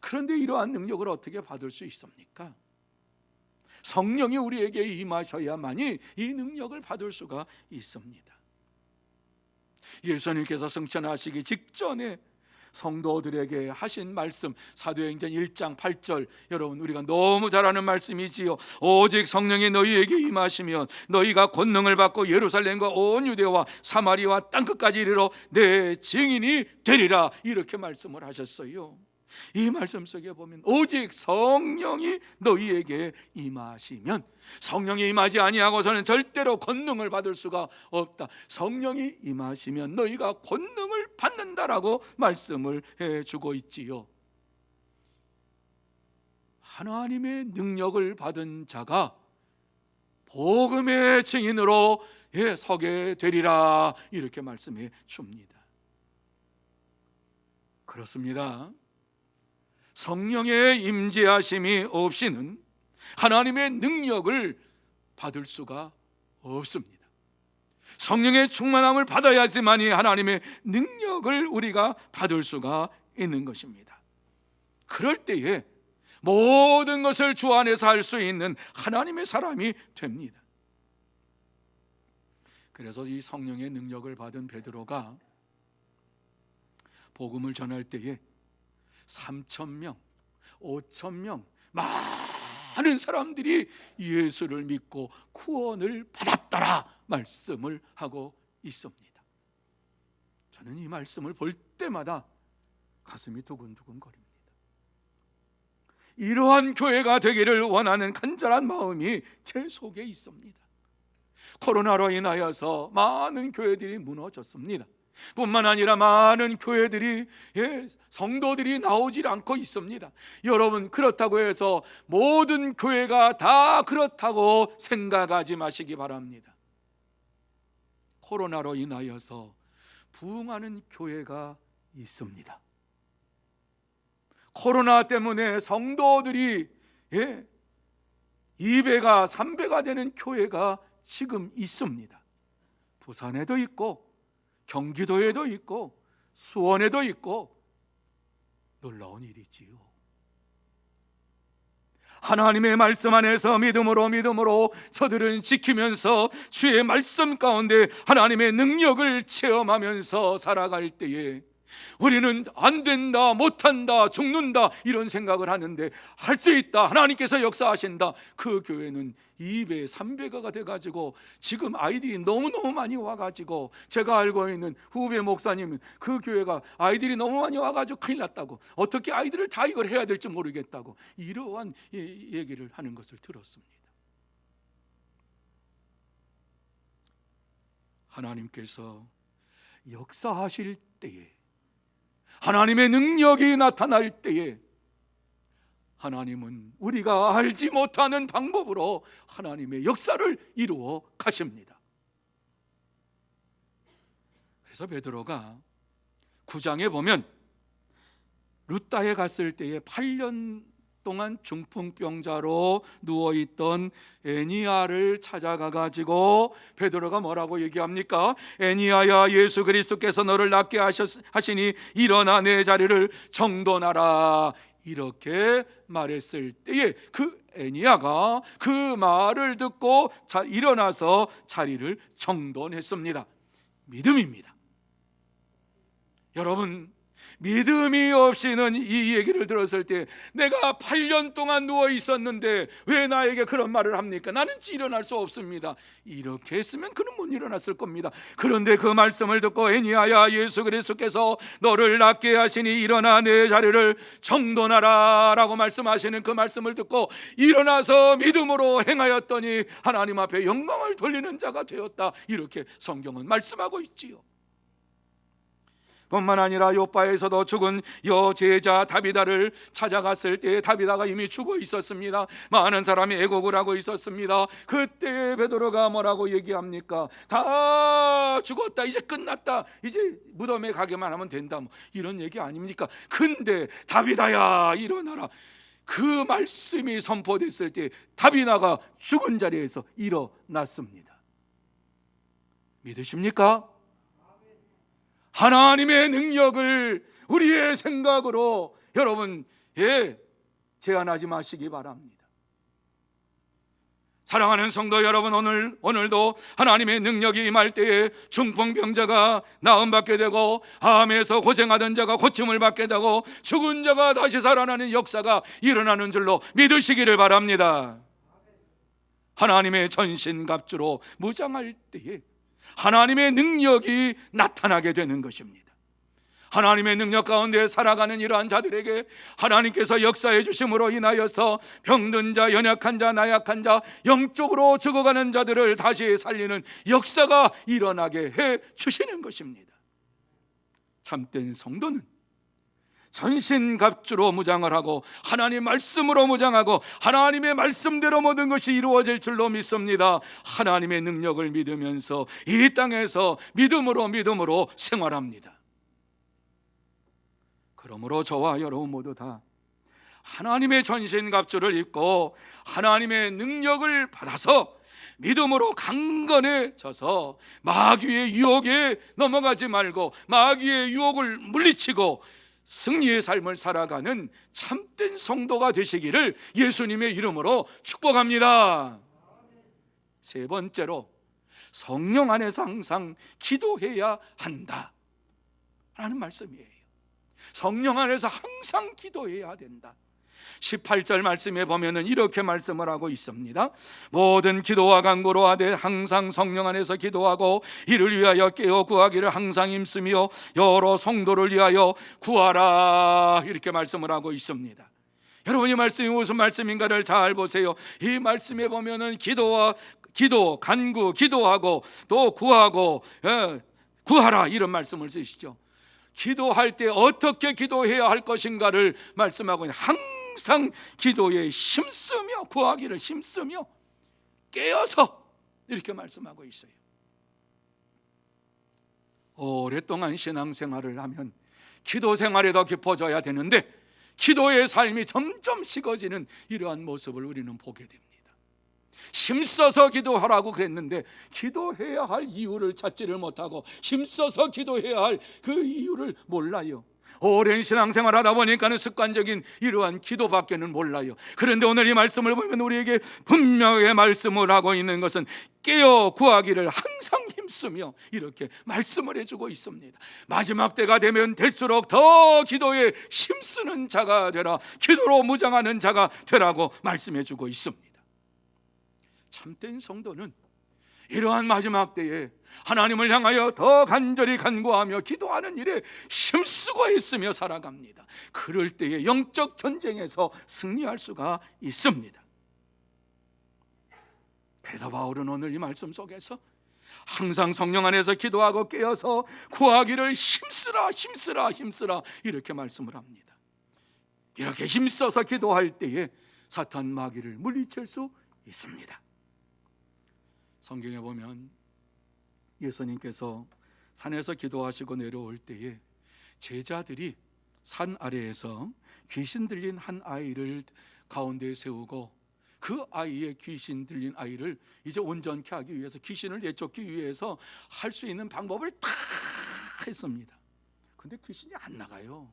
Speaker 2: 그런데 이러한 능력을 어떻게 받을 수 있습니까? 성령이 우리에게 임하셔야만이 이 능력을 받을 수가 있습니다. 예수님께서 승천하시기 직전에 성도들에게 하신 말씀 사도행전 1장 8절 여러분 우리가 너무 잘 아는 말씀이지요. 오직 성령이 너희에게 임하시면 너희가 권능을 받고 예루살렘과 온 유대와 사마리아와 땅끝까지 이르러 내 증인이 되리라 이렇게 말씀을 하셨어요. 이 말씀 속에 보면 오직 성령이 너희에게 임하시면, 성령이 임하지 아니하고서는 절대로 권능을 받을 수가 없다. 성령이 임하시면 너희가 권능을 받는다라고 말씀을 해주고 있지요. 하나님의 능력을 받은 자가 복음의 증인으로 서게 되리라 이렇게 말씀해 줍니다. 그렇습니다. 성령의 임재하심이 없이는 하나님의 능력을 받을 수가 없습니다. 성령의 충만함을 받아야지만이 하나님의 능력을 우리가 받을 수가 있는 것입니다. 그럴 때에 모든 것을 주 안에서 할 수 있는 하나님의 사람이 됩니다. 그래서 이 성령의 능력을 받은 베드로가 복음을 전할 때에 3,000명, 5,000명 많은 사람들이 예수를 믿고 구원을 받았더라 말씀을 하고 있습니다. 저는 이 말씀을 볼 때마다 가슴이 두근두근 거립니다. 이러한 교회가 되기를 원하는 간절한 마음이 제 속에 있습니다. 코로나로 인하여서 많은 교회들이 무너졌습니다. 뿐만 아니라 많은 교회들이 성도들이 나오질 않고 있습니다. 여러분, 그렇다고 해서 모든 교회가 다 그렇다고 생각하지 마시기 바랍니다. 코로나로 인하여서 부흥하는 교회가 있습니다. 코로나 때문에 성도들이 2배가 3배가 되는 교회가 지금 있습니다. 부산에도 있고 경기도에도 있고 수원에도 있고 놀라운 일이지요. 하나님의 말씀 안에서 믿음으로 저들은 지키면서 주의 말씀 가운데 하나님의 능력을 체험하면서 살아갈 때에 우리는 안 된다, 못한다, 죽는다 이런 생각을 하는데 할 수 있다, 하나님께서 역사하신다. 그 교회는 2배, 3배가 돼가지고 지금 아이들이 너무너무 많이 와가지고, 제가 알고 있는 후배 목사님은 그 교회가 아이들이 너무 많이 와가지고 큰일 났다고, 어떻게 아이들을 다 이걸 해야 될지 모르겠다고 이러한 얘기를 하는 것을 들었습니다. 하나님께서 역사하실 때에, 하나님의 능력이 나타날 때에 하나님은 우리가 알지 못하는 방법으로 하나님의 역사를 이루어 가십니다. 그래서 베드로가 9장에 보면 루따에 갔을 때에 8년 동안 중풍병자로 누워있던 애니야를 찾아가 가지고 베드로가 뭐라고 얘기합니까? 애니야야, 예수 그리스도께서 너를 낫게 하시니 일어나 내 자리를 정돈하라, 이렇게 말했을 때에 그 애니야가 그 말을 듣고 일어나서 자리를 정돈했습니다. 믿음입니다. 여러분, 믿음이 없이는 이 얘기를 들었을 때 내가 8년 동안 누워 있었는데 왜 나에게 그런 말을 합니까? 나는 일어날 수 없습니다. 이렇게 했으면 그는 못 일어났을 겁니다. 그런데 그 말씀을 듣고 애니야야, 예수 그리스도께서 너를 낫게 하시니 일어나 내 자리를 정돈하라 라고 말씀하시는 그 말씀을 듣고 일어나서 믿음으로 행하였더니 하나님 앞에 영광을 돌리는 자가 되었다, 이렇게 성경은 말씀하고 있지요. 뿐만 아니라 요바에서도 죽은 여제자 다비다를 찾아갔을 때 다비다가 이미 죽어 있었습니다. 많은 사람이 애곡을 하고 있었습니다. 그때 베드로가 뭐라고 얘기합니까? 다 죽었다, 이제 끝났다, 이제 무덤에 가기만 하면 된다, 뭐 이런 얘기 아닙니까? 근데 다비다야 일어나라, 그 말씀이 선포됐을 때 다비다가 죽은 자리에서 일어났습니다. 믿으십니까? 하나님의 능력을 우리의 생각으로 여러분 제한하지 마시기 바랍니다. 사랑하는 성도 여러분, 오늘도 하나님의 능력이 임할 때에 중풍병자가 나음받게 되고 암에서 고생하던 자가 고침을 받게 되고 죽은 자가 다시 살아나는 역사가 일어나는 줄로 믿으시기를 바랍니다. 하나님의 전신갑주로 무장할 때에 하나님의 능력이 나타나게 되는 것입니다. 하나님의 능력 가운데 살아가는 이러한 자들에게 하나님께서 역사해 주심으로 인하여서 병든 자, 연약한 자, 나약한 자, 영적으로 죽어가는 자들을 다시 살리는 역사가 일어나게 해 주시는 것입니다. 참된 성도는 전신갑주로 무장을 하고 하나님 말씀으로 무장하고 하나님의 말씀대로 모든 것이 이루어질 줄로 믿습니다. 하나님의 능력을 믿으면서 이 땅에서 믿음으로 생활합니다. 그러므로 저와 여러분 모두 다 하나님의 전신갑주를 입고 하나님의 능력을 받아서 믿음으로 강건해져서 마귀의 유혹에 넘어가지 말고 마귀의 유혹을 물리치고 승리의 삶을 살아가는 참된 성도가 되시기를 예수님의 이름으로 축복합니다. 세 번째로, 성령 안에서 항상 기도해야 한다 라는 말씀이에요. 성령 안에서 항상 기도해야 된다. 18절 말씀에 보면은 이렇게 말씀을 하고 있습니다. 모든 기도와 간구로 하되 항상 성령 안에서 기도하고 이를 위하여 깨어 구하기를 항상 힘쓰며 여러 성도를 위하여 구하라, 이렇게 말씀을 하고 있습니다. 여러분, 이 말씀이 무슨 말씀인가를 잘 보세요. 이 말씀에 보면은 기도, 간구, 기도하고 또 구하고 구하라, 이런 말씀을 쓰시죠. 기도할 때 어떻게 기도해야 할 것인가를 말씀하고 있는, 항상 기도에 힘쓰며 구하기를 힘쓰며 깨어서, 이렇게 말씀하고 있어요. 오랫동안 신앙생활을 하면 기도 생활에 더 깊어져야 되는데 기도의 삶이 점점 식어지는 이러한 모습을 우리는 보게 됩니다. 힘써서 기도하라고 그랬는데 기도해야 할 이유를 찾지를 못하고 힘써서 기도해야 할 그 이유를 몰라요. 오랜 신앙생활 하다 보니까는 습관적인 이러한 기도밖에는 몰라요. 그런데 오늘 이 말씀을 보면 우리에게 분명하게 말씀을 하고 있는 것은 깨어 구하기를 항상 힘쓰며, 이렇게 말씀을 해주고 있습니다. 마지막 때가 되면 될수록 더 기도에 힘쓰는 자가 되라, 기도로 무장하는 자가 되라고 말씀해주고 있습니다. 참된 성도는 이러한 마지막 때에 하나님을 향하여 더 간절히 간구하며 기도하는 일에 힘쓰고 있으며 살아갑니다. 그럴 때에 영적 전쟁에서 승리할 수가 있습니다. 그래서 바울은 오늘 이 말씀 속에서 항상 성령 안에서 기도하고 깨어서 구하기를 힘쓰라 이렇게 말씀을 합니다. 이렇게 힘써서 기도할 때에 사탄 마귀를 물리칠 수 있습니다. 성경에 보면 예수님께서 산에서 기도하시고 내려올 때에 제자들이 산 아래에서 귀신 들린 한 아이를 가운데에 세우고 그 아이의 귀신 들린 아이를 이제 온전케 하기 위해서, 귀신을 내쫓기 위해서 할 수 있는 방법을 다 했습니다. 근데 귀신이 안 나가요.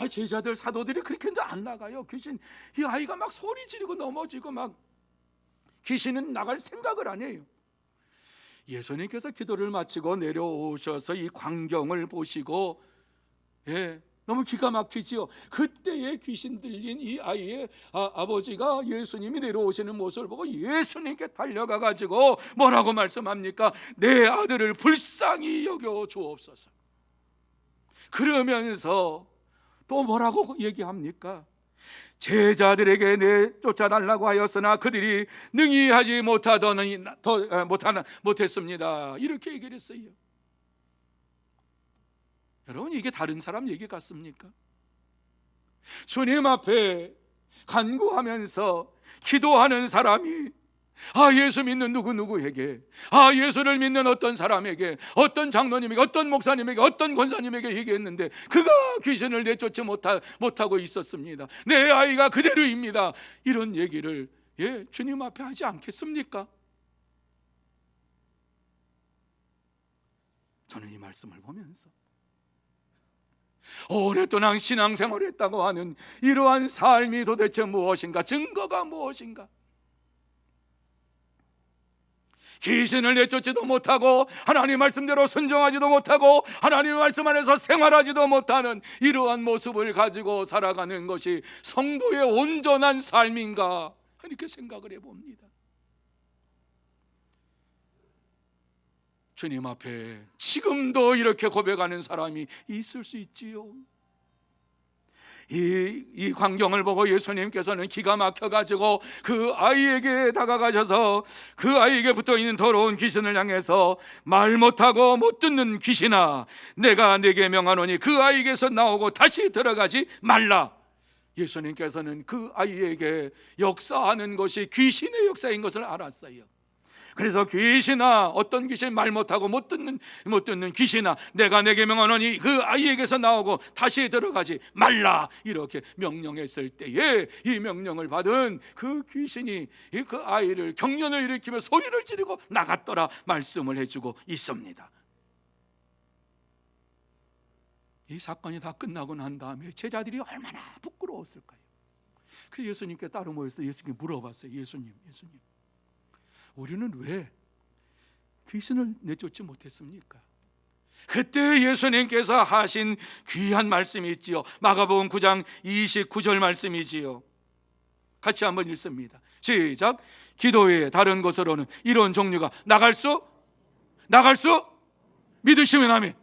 Speaker 2: 제자들 사도들이 그렇게 했는데 안 나가요. 귀신, 이 아이가 막 소리 지르고 넘어지고 막, 귀신은 나갈 생각을 안 해요. 예수님께서 기도를 마치고 내려오셔서 이 광경을 보시고, 너무 기가 막히지요. 그때에 귀신 들린 이 아이의 아버지가 예수님이 내려오시는 모습을 보고 예수님께 달려가 가지고 뭐라고 말씀합니까? 내 아들을 불쌍히 여겨 주옵소서. 그러면서 또 뭐라고 얘기합니까? 제자들에게 내쫓아달라고 하였으나 그들이 능히 하지 못했습니다. 이렇게 얘기를 했어요. 여러분, 이게 다른 사람 얘기 같습니까? 주님 앞에 간구하면서 기도하는 사람이 예수 믿는 누구누구에게, 예수를 믿는 어떤 사람에게, 어떤 장로님에게, 어떤 목사님에게, 어떤 권사님에게 얘기했는데 그가 귀신을 내쫓지 못하고 있었습니다. 내 아이가 그대로입니다. 이런 얘기를 주님 앞에 하지 않겠습니까? 저는 이 말씀을 보면서 오랫동안 신앙생활을 했다고 하는 이러한 삶이 도대체 무엇인가? 증거가 무엇인가? 귀신을 내쫓지도 못하고 하나님 말씀대로 순종하지도 못하고 하나님 말씀 안에서 생활하지도 못하는 이러한 모습을 가지고 살아가는 것이 성도의 온전한 삶인가? 이렇게 생각을 해봅니다. 주님 앞에 지금도 이렇게 고백하는 사람이 있을 수 있지요. 이 광경을 보고 예수님께서는 기가 막혀가지고 그 아이에게 다가가셔서 그 아이에게 붙어있는 더러운 귀신을 향해서 말 못하고 못 듣는 귀신아, 내가 네게 명하노니 그 아이에게서 나오고 다시 들어가지 말라. 예수님께서는 그 아이에게 역사하는 것이 귀신의 역사인 것을 알았어요. 그래서 귀신아, 어떤 귀신, 말 못하고 못 듣는 귀신아, 내가 내게 명하노니 그 아이에게서 나오고 다시 들어가지 말라, 이렇게 명령했을 때에 이 명령을 받은 그 귀신이 그 아이를 경련을 일으키며 소리를 지르고 나갔더라 말씀을 해주고 있습니다. 이 사건이 다 끝나고 난 다음에 제자들이 얼마나 부끄러웠을까요? 그 예수님께 따로 모여서 예수님께 물어봤어요. 예수님, 우리는 왜 귀신을 내쫓지 못했습니까? 그때 예수님께서 하신 귀한 말씀이 있지요. 마가복음 9장 29절 말씀이지요. 같이 한번 읽습니다. 시작. 기도 외에 다른 곳으로는 이런 종류가 나갈 수 믿으시면 아멘.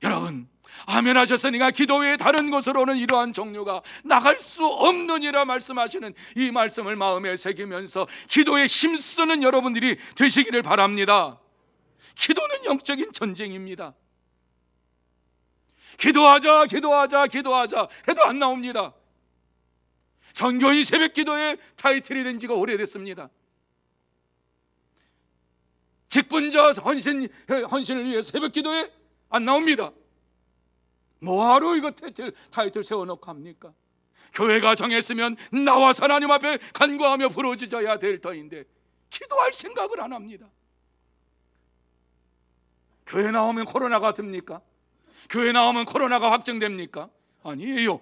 Speaker 2: 여러분, 아멘 하셨으니까 기도 외에 다른 곳으로는 이러한 종류가 나갈 수 없느니라 말씀하시는 이 말씀을 마음에 새기면서 기도에 힘쓰는 여러분들이 되시기를 바랍니다. 기도는 영적인 전쟁입니다. 기도하자 해도 안 나옵니다. 전교인 새벽 기도에 타이틀이 된 지가 오래됐습니다. 직분자 헌신을 위해 새벽 기도에 안 나옵니다. 뭐하러 이거 타이틀 세워놓고 합니까? 교회가 정했으면 나와서 하나님 앞에 간구하며 부르짖어야 될 터인데 기도할 생각을 안 합니다. 교회 나오면 코로나가 듭니까? 교회 나오면 코로나가 확정됩니까? 아니에요.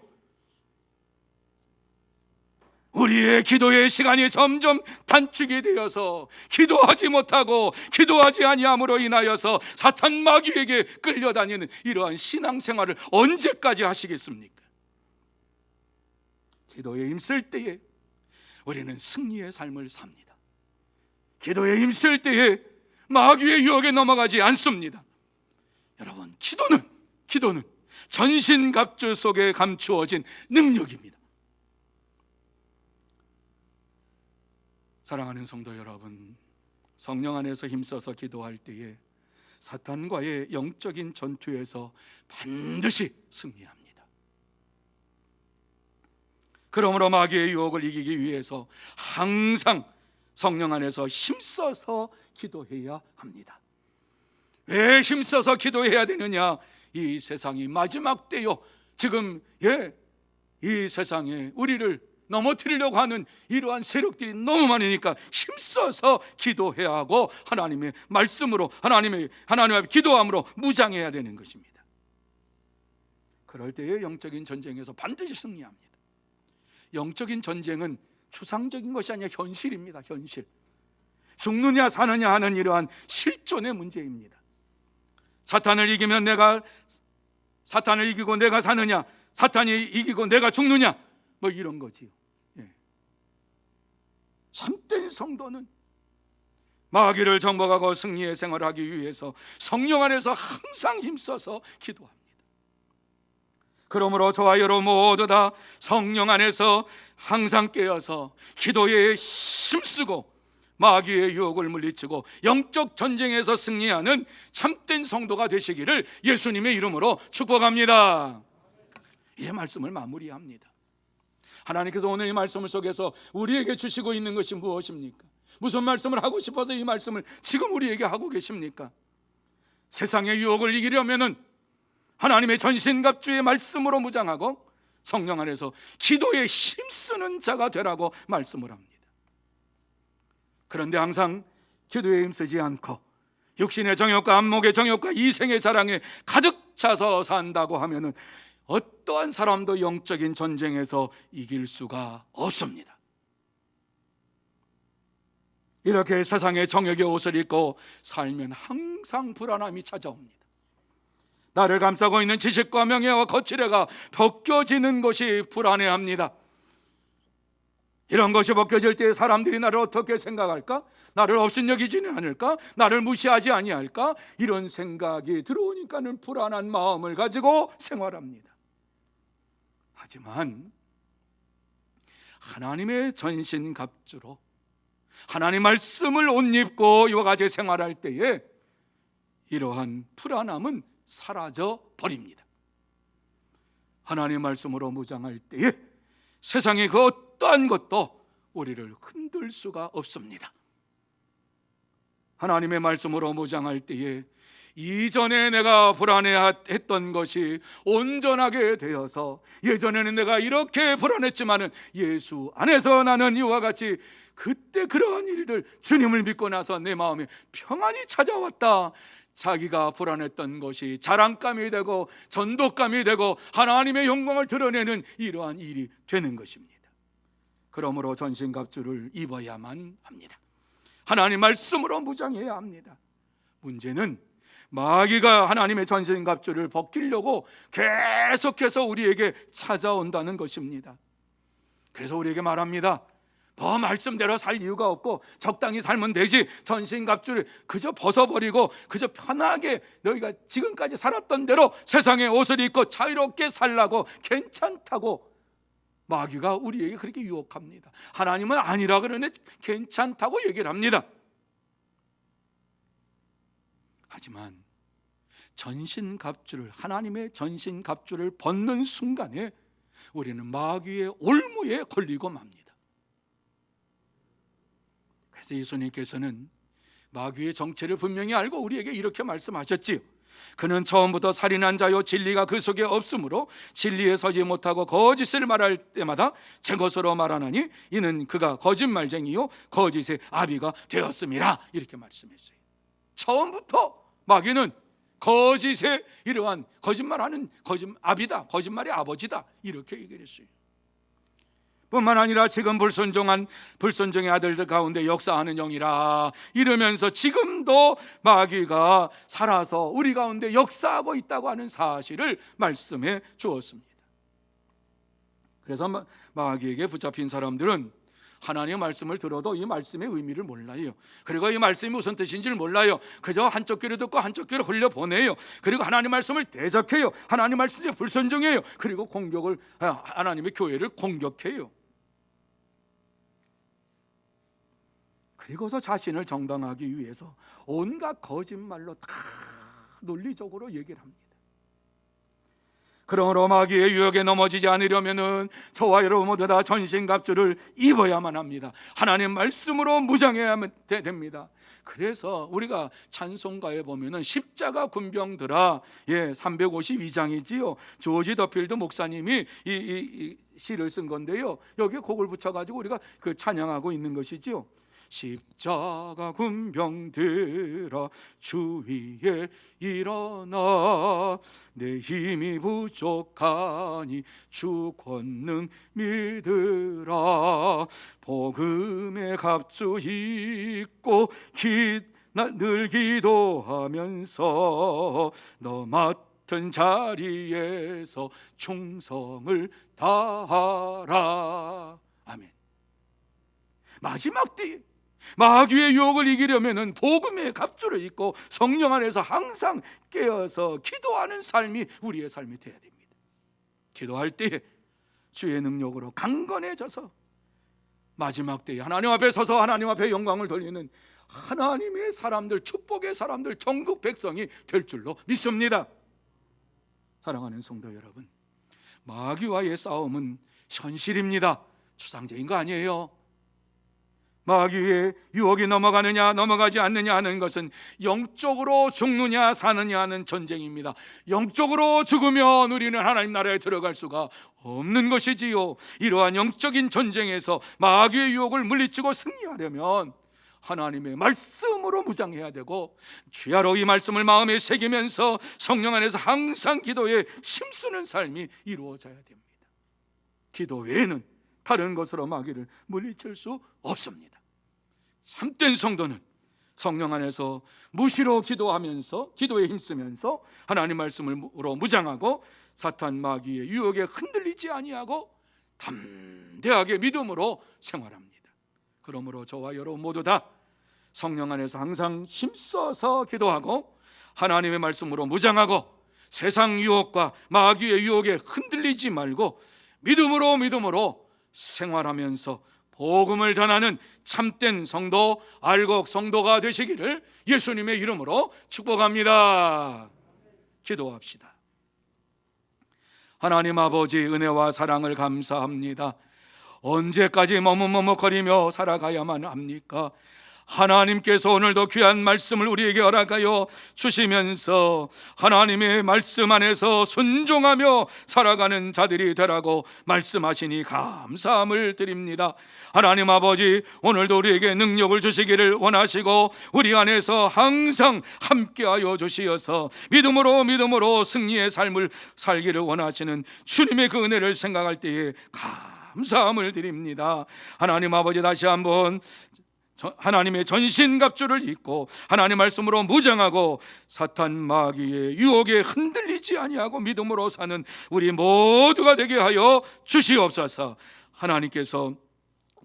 Speaker 2: 우리의 기도의 시간이 점점 단축이 되어서 기도하지 못하고 기도하지 아니함으로 인하여서 사탄 마귀에게 끌려다니는 이러한 신앙생활을 언제까지 하시겠습니까? 기도에 힘쓸 때에 우리는 승리의 삶을 삽니다. 기도에 힘쓸 때에 마귀의 유혹에 넘어가지 않습니다. 여러분, 기도는 전신갑주 속에 감추어진 능력입니다. 사랑하는 성도 여러분, 성령 안에서 힘써서 기도할 때에 사탄과의 영적인 전투에서 반드시 승리합니다. 그러므로 마귀의 유혹을 이기기 위해서 항상 성령 안에서 힘써서 기도해야 합니다. 왜 힘써서 기도해야 되느냐? 이 세상이 마지막 때요. 지금 이 세상에 우리를 넘어뜨리려고 하는 이러한 세력들이 너무 많으니까 힘써서 기도해야 하고 하나님의 말씀으로 하나님 앞에 기도함으로 무장해야 되는 것입니다. 그럴 때에 영적인 전쟁에서 반드시 승리합니다. 영적인 전쟁은 추상적인 것이 아니라 현실입니다. 현실. 죽느냐 사느냐 하는 이러한 실존의 문제입니다. 사탄을 이기고 내가 사느냐, 사탄이 이기고 내가 죽느냐, 뭐 이런 거지요. 예. 참된 성도는 마귀를 정복하고 승리의 생활을 하기 위해서 성령 안에서 항상 힘써서 기도합니다. 그러므로 저와 여러분 모두 다 성령 안에서 항상 깨어서 기도에 힘쓰고 마귀의 유혹을 물리치고 영적 전쟁에서 승리하는 참된 성도가 되시기를 예수님의 이름으로 축복합니다. 이 말씀을 마무리합니다. 하나님께서 오늘 이 말씀을 속에서 우리에게 주시고 있는 것이 무엇입니까? 무슨 말씀을 하고 싶어서 이 말씀을 지금 우리에게 하고 계십니까? 세상의 유혹을 이기려면은 하나님의 전신갑주의 말씀으로 무장하고 성령 안에서 기도에 힘쓰는 자가 되라고 말씀을 합니다. 그런데 항상 기도에 힘쓰지 않고 육신의 정욕과 안목의 정욕과 이생의 자랑에 가득 차서 산다고 하면은 어떠한 사람도 영적인 전쟁에서 이길 수가 없습니다. 이렇게 세상의 정욕의 옷을 입고 살면 항상 불안함이 찾아옵니다. 나를 감싸고 있는 지식과 명예와 거칠애가 벗겨지는 것이 불안해합니다. 이런 것이 벗겨질 때 사람들이 나를 어떻게 생각할까? 나를 업신여기지는 않을까? 나를 무시하지 아니할까? 이런 생각이 들어오니까는 불안한 마음을 가지고 생활합니다. 하지만 하나님의 전신갑주로 하나님 말씀을 옷 입고 이와 같이 생활할 때에 이러한 불안함은 사라져 버립니다. 하나님의 말씀으로 무장할 때에 세상의 그 어떠한 것도 우리를 흔들 수가 없습니다. 하나님의 말씀으로 무장할 때에 이전에 내가 불안해했던 것이 온전하게 되어서 예전에는 내가 이렇게 불안했지만은 예수 안에서 나는 이와 같이 그때 그러한 일들 주님을 믿고 나서 내 마음에 평안이 찾아왔다. 자기가 불안했던 것이 자랑감이 되고 전도감이 되고 하나님의 영광을 드러내는 이러한 일이 되는 것입니다. 그러므로 전신갑주를 입어야만 합니다. 하나님 말씀으로 무장해야 합니다. 문제는 마귀가 하나님의 전신갑주를 벗기려고 계속해서 우리에게 찾아온다는 것입니다. 그래서 우리에게 말합니다. 뭐 말씀대로 살 이유가 없고 적당히 살면 되지, 전신갑주를 그저 벗어버리고 그저 편하게 너희가 지금까지 살았던 대로 세상의 옷을 입고 자유롭게 살라고 괜찮다고 마귀가 우리에게 그렇게 유혹합니다. 하나님은 아니라 그러네 괜찮다고 얘기를 합니다. 하지만 전신갑주를 하나님의 전신갑주를 벗는 순간에 우리는 마귀의 올무에 걸리고 맙니다. 그래서 예수님께서는 마귀의 정체를 분명히 알고 우리에게 이렇게 말씀하셨지요. 그는 처음부터 살인한 자요 진리가 그 속에 없으므로 진리에 서지 못하고 거짓을 말할 때마다 제 것으로 말하나니 이는 그가 거짓말쟁이요 거짓의 아비가 되었음이라. 이렇게 말씀했어요. 처음부터 마귀는 거짓의 이러한 거짓말하는 아비다, 거짓말의 아버지다, 이렇게 얘기를 했어요. 뿐만 아니라 지금 불순종의 아들들 가운데 역사하는 영이라 이러면서 지금도 마귀가 살아서 우리 가운데 역사하고 있다고 하는 사실을 말씀해 주었습니다. 그래서 마귀에게 붙잡힌 사람들은 하나님의 말씀을 들어도 이 말씀의 의미를 몰라요. 그리고 이 말씀이 무슨 뜻인지를 몰라요. 그저 한쪽 귀로 듣고 한쪽 귀로 흘려보내요. 그리고 하나님 말씀을 대적해요. 하나님 말씀에 불순종해요. 그리고 하나님의 교회를 공격해요. 그리고서 자신을 정당하기 위해서 온갖 거짓말로 다 논리적으로 얘기를 합니다. 그러므로 마귀의 유혹에 넘어지지 않으려면은 저와 여러분 모두 다 전신갑주를 입어야만 합니다. 하나님 말씀으로 무장해야만 됩니다. 그래서 우리가 찬송가에 보면은 십자가 군병들아, 352장이지요. 조지 더필드 목사님이 이 시를 쓴 건데요. 여기에 곡을 붙여가지고 우리가 그 찬양하고 있는 것이지요. 십자가 군병들아 주 위에 일어나 내 힘이 부족하니 주 권능 믿으라 복음의 갑주 입고 늘 기도하면서 너 맡은 자리에서 충성을 다하라. 아멘. 마지막 때에 마귀의 유혹을 이기려면은 복음의 갑주를 입고 성령 안에서 항상 깨어서 기도하는 삶이 우리의 삶이 되어야 됩니다. 기도할 때에 주의 능력으로 강건해져서 마지막 때에 하나님 앞에 서서 하나님 앞에 영광을 돌리는 하나님의 사람들, 축복의 사람들, 전국 백성이 될 줄로 믿습니다. 사랑하는 성도 여러분, 마귀와의 싸움은 현실입니다. 추상적인 거 아니에요. 마귀의 유혹이 넘어가느냐 넘어가지 않느냐 하는 것은 영적으로 죽느냐 사느냐 하는 전쟁입니다. 영적으로 죽으면 우리는 하나님 나라에 들어갈 수가 없는 것이지요. 이러한 영적인 전쟁에서 마귀의 유혹을 물리치고 승리하려면 하나님의 말씀으로 무장해야 되고 주야로 이 말씀을 마음에 새기면서 성령 안에서 항상 기도에 힘쓰는 삶이 이루어져야 됩니다. 기도 외에는 다른 것으로 마귀를 물리칠 수 없습니다. 참된 성도는 성령 안에서 무시로 기도하면서 기도에 힘쓰면서 하나님 말씀으로 무장하고 사탄 마귀의 유혹에 흔들리지 아니하고 담대하게 믿음으로 생활합니다. 그러므로 저와 여러분 모두 다 성령 안에서 항상 힘써서 기도하고 하나님의 말씀으로 무장하고 세상 유혹과 마귀의 유혹에 흔들리지 말고 믿음으로 생활하면서 복음을 전하는 참된 성도, 알곡 성도가 되시기를 예수님의 이름으로 축복합니다. 기도합시다. 하나님 아버지, 은혜와 사랑을 감사합니다. 언제까지 머뭇머뭇거리며 살아가야만 합니까? 하나님께서 오늘도 귀한 말씀을 우리에게 허락하여 주시면서 하나님의 말씀 안에서 순종하며 살아가는 자들이 되라고 말씀하시니 감사함을 드립니다. 하나님 아버지, 오늘도 우리에게 능력을 주시기를 원하시고 우리 안에서 항상 함께하여 주시어서 믿음으로 승리의 삶을 살기를 원하시는 주님의 그 은혜를 생각할 때에 감사함을 드립니다. 하나님 아버지, 다시 한번 하나님의 전신갑주를 입고 하나님 말씀으로 무장하고 사탄 마귀의 유혹에 흔들리지 아니하고 믿음으로 사는 우리 모두가 되게 하여 주시옵소서. 하나님께서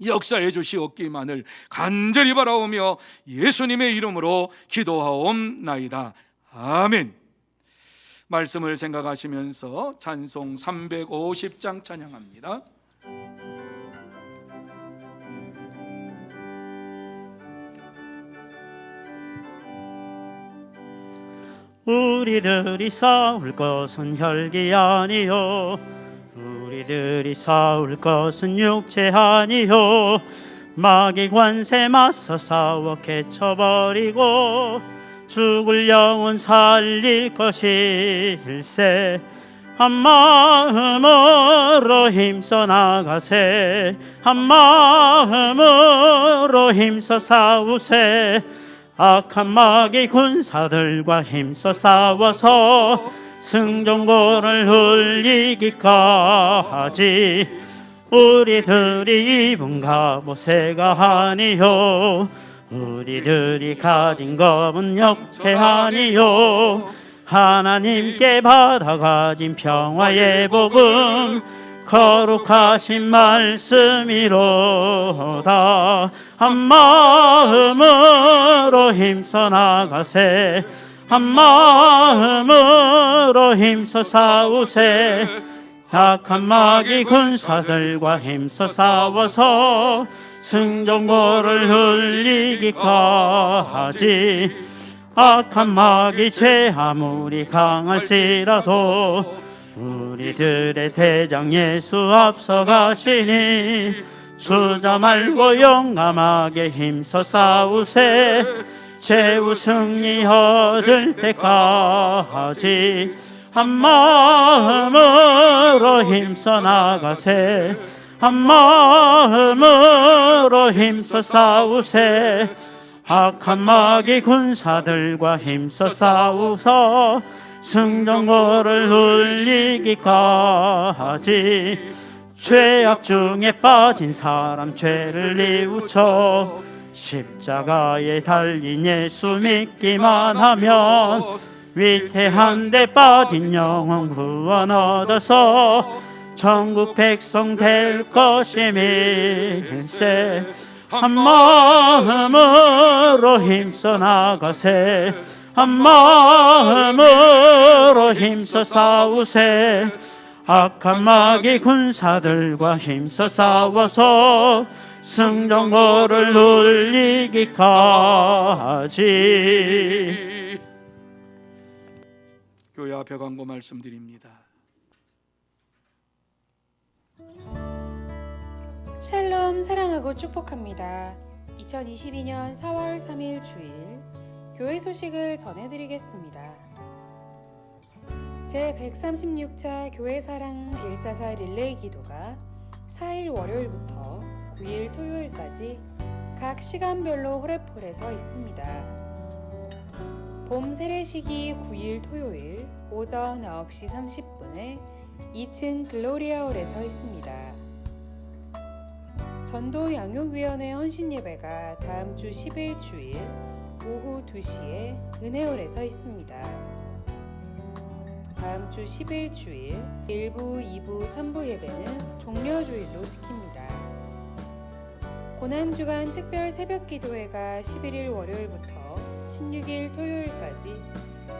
Speaker 2: 역사해 주시옵기만을 간절히 바라오며 예수님의 이름으로 기도하옵나이다. 아멘. 말씀을 생각하시면서 찬송 350장 찬양합니다.
Speaker 3: 우리들이 싸울 것은 혈기 아니요 우리들이 싸울 것은 육체 아니요 마귀 관세 맞서 싸워 깨쳐버리고 죽을 영혼 살릴 것일세 한 마음으로 힘써 나가세 한 마음으로 힘써 싸우세 악한 마귀 군사들과 힘써 싸워서 승전고를 흘리기까지 우리들이 입은 갑옷새가 아니요 우리들이 가진 검은 역체 아니요 하나님께 받아가진 평화의 복음 거룩하신 말씀이로다 한 마음으로 힘써 나가세 한 마음으로 힘써 싸우세 악한 마귀 군사들과 힘써 싸워서 승전고를 흘리기까지 악한 마귀 죄 아무리 강할지라도 우리들의 대장 예수 앞서가시니 주저 말고 용감하게 힘써 싸우세 최후 승리 얻을 때까지 한 마음으로 힘써 나가세 한 마음으로 힘써 싸우세 악한 마귀 군사들과 힘써 싸우서 승전거를 눌리기까지 죄악 중에 빠진 사람 죄를 뉘우쳐 십자가에 달린 예수 믿기만 하면 위태한 데 빠진 영혼 구원 얻어서 천국 백성 될 것임일세 한 마음으로 힘써 나가세 한 마음으로 힘써 싸우세 악한 마귀 군사들과 힘써 싸워서 승전거를 눌리기까지.
Speaker 2: 교회 앞에 광고 말씀드립니다.
Speaker 6: 샬롬 사랑하고 축복합니다. 2022년 4월 3일 주일 교회 소식을 전해드리겠습니다. 제136차 교회사랑 144 릴레이 기도가 4일 월요일부터 9일 토요일까지 각 시간별로 호랩홀에서 있습니다. 봄 세례식이 9일 토요일 오전 9시 30분에 2층 글로리아홀에서 있습니다. 전도 양육위원회 헌신예배가 다음 주 10일 주일 오후 2시에 은혜홀에서 있습니다. 다음 주 10일 주일 1부, 2부, 3부 예배는 종려주일로 지킵니다. 고난주간 특별 새벽기도회가 11일 월요일부터 16일 토요일까지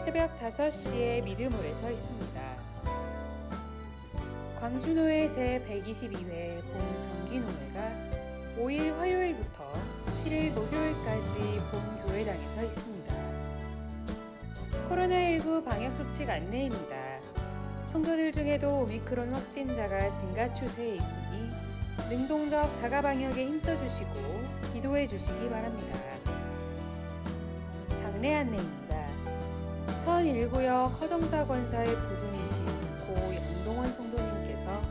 Speaker 6: 새벽 5시에 믿음홀에서 있습니다. 광주노회 제122회 봄 정기노회가 5일 화요일부터 7일 목요일까지 본 교회당에서 있습니다. 코로나19 방역수칙 안내입니다. 성도들 중에도 오미크론 확진자가 증가 추세에 있으니 능동적 자가방역에 힘써주시고 기도해주시기 바랍니다. 장례 안내입니다. 1001구역 허정자 권사의 부군이신 고 영동원 성도님께서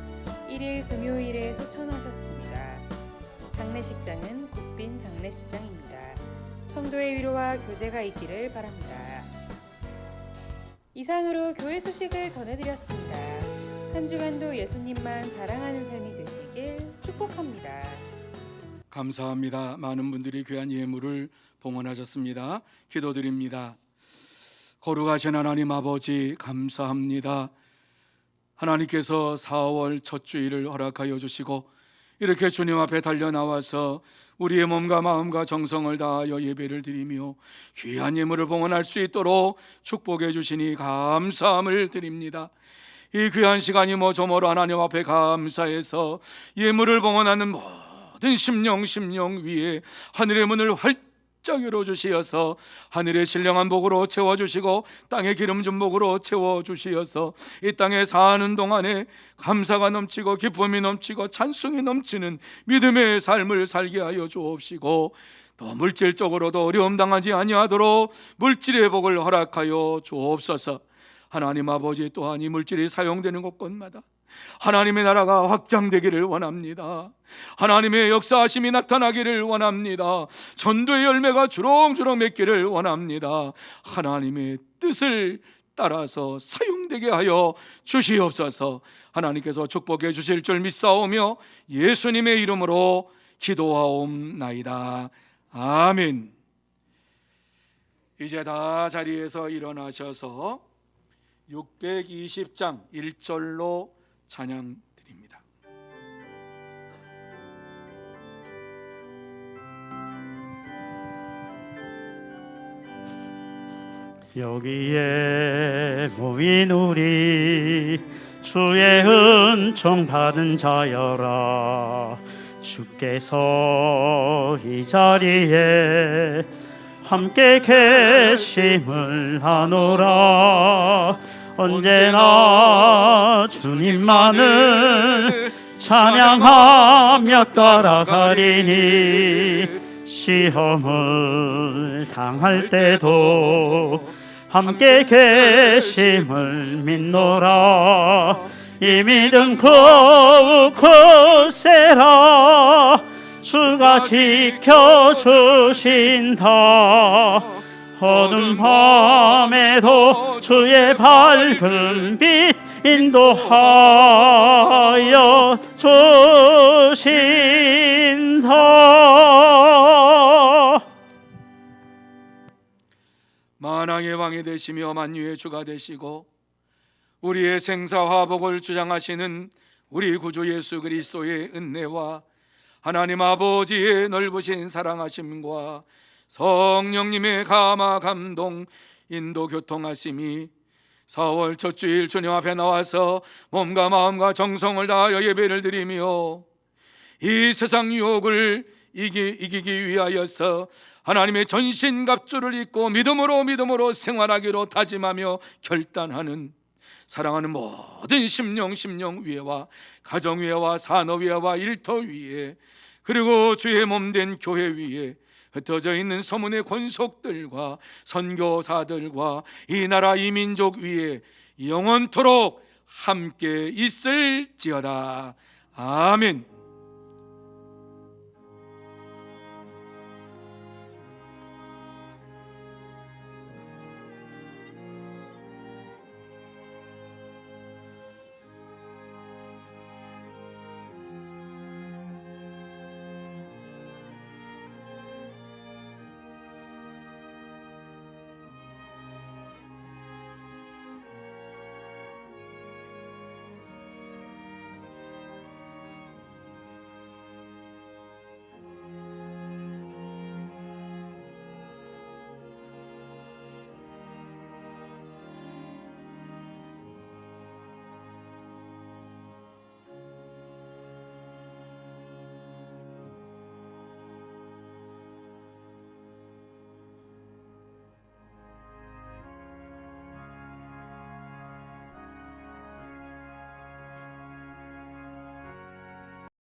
Speaker 6: 1일 금요일에 소천하셨습니다. 장례식장은 국빈 장례식장입니다. 성도의 위로와 교제가 있기를 바랍니다. 이상으로 교회 소식을 전해드렸습니다. 한 주간도 예수님만 자랑하는 삶이 되시길 축복합니다.
Speaker 2: 감사합니다. 많은 분들이 귀한 예물을 봉헌하셨습니다. 기도드립니다. 거룩하신 하나님 아버지 감사합니다. 하나님께서 4월 첫 주일을 허락하여 주시고 이렇게 주님 앞에 달려나와서 우리의 몸과 마음과 정성을 다하여 예배를 드리며 귀한 예물을 봉헌할 수 있도록 축복해 주시니 감사함을 드립니다. 이 귀한 시간이 저모로 하나님 앞에 감사해서 예물을 봉헌하는 모든 심령 위에 하늘의 문을 활짝 열어주시어서 하늘의 신령한 복으로 채워주시고 땅의 기름진 복으로 채워주시어서 이 땅에 사는 동안에 감사가 넘치고 기쁨이 넘치고 찬송이 넘치는 믿음의 삶을 살게 하여 주옵시고 또 물질적으로도 어려움 당하지 아니하도록 물질의 복을 허락하여 주옵소서. 하나님 아버지 또한 이 물질이 사용되는 곳곳마다 하나님의 나라가 확장되기를 원합니다. 하나님의 역사하심이 나타나기를 원합니다. 전도의 열매가 주렁주렁 맺기를 원합니다. 하나님의 뜻을 따라서 사용되게 하여 주시옵소서. 하나님께서 축복해 주실 줄 믿사오며 예수님의 이름으로 기도하옵나이다. 아멘. 이제 다 자리에서 일어나셔서 620장 1절로 찬양 드립니다.
Speaker 3: 여기에 모인 우리 주의 은총 받은 자여라. 주께서 이 자리에 함께 계심을 하노라. 언제나 주님만을 찬양하며 따라가리니 시험을 당할 때도 함께 계심을 믿노라. 이 믿음 더욱 커세라. 주가 지켜주신다. 어두운 밤에도 주의 밝은 빛 인도하여 주신다.
Speaker 2: 만왕의 왕이 되시며 만유의 주가 되시고 우리의 생사화복을 주장하시는 우리 구주 예수 그리스도의 은혜와 하나님 아버지의 넓으신 사랑하심과 성령님의 감화 감동 인도 교통하심이 4월 첫 주일 주님 앞에 나와서 몸과 마음과 정성을 다하여 예배를 드리며 이 세상 유혹을 이기기 위하여서 하나님의 전신갑주를 입고 믿음으로 생활하기로 다짐하며 결단하는 사랑하는 모든 심령 위에와 가정 위에와 산업 위에와 일터 위에 그리고 주의 몸된 교회 위에 흩어져 있는 서문의 권속들과 선교사들과 이 나라 이 민족 위에 영원토록 함께 있을지어다. 아멘.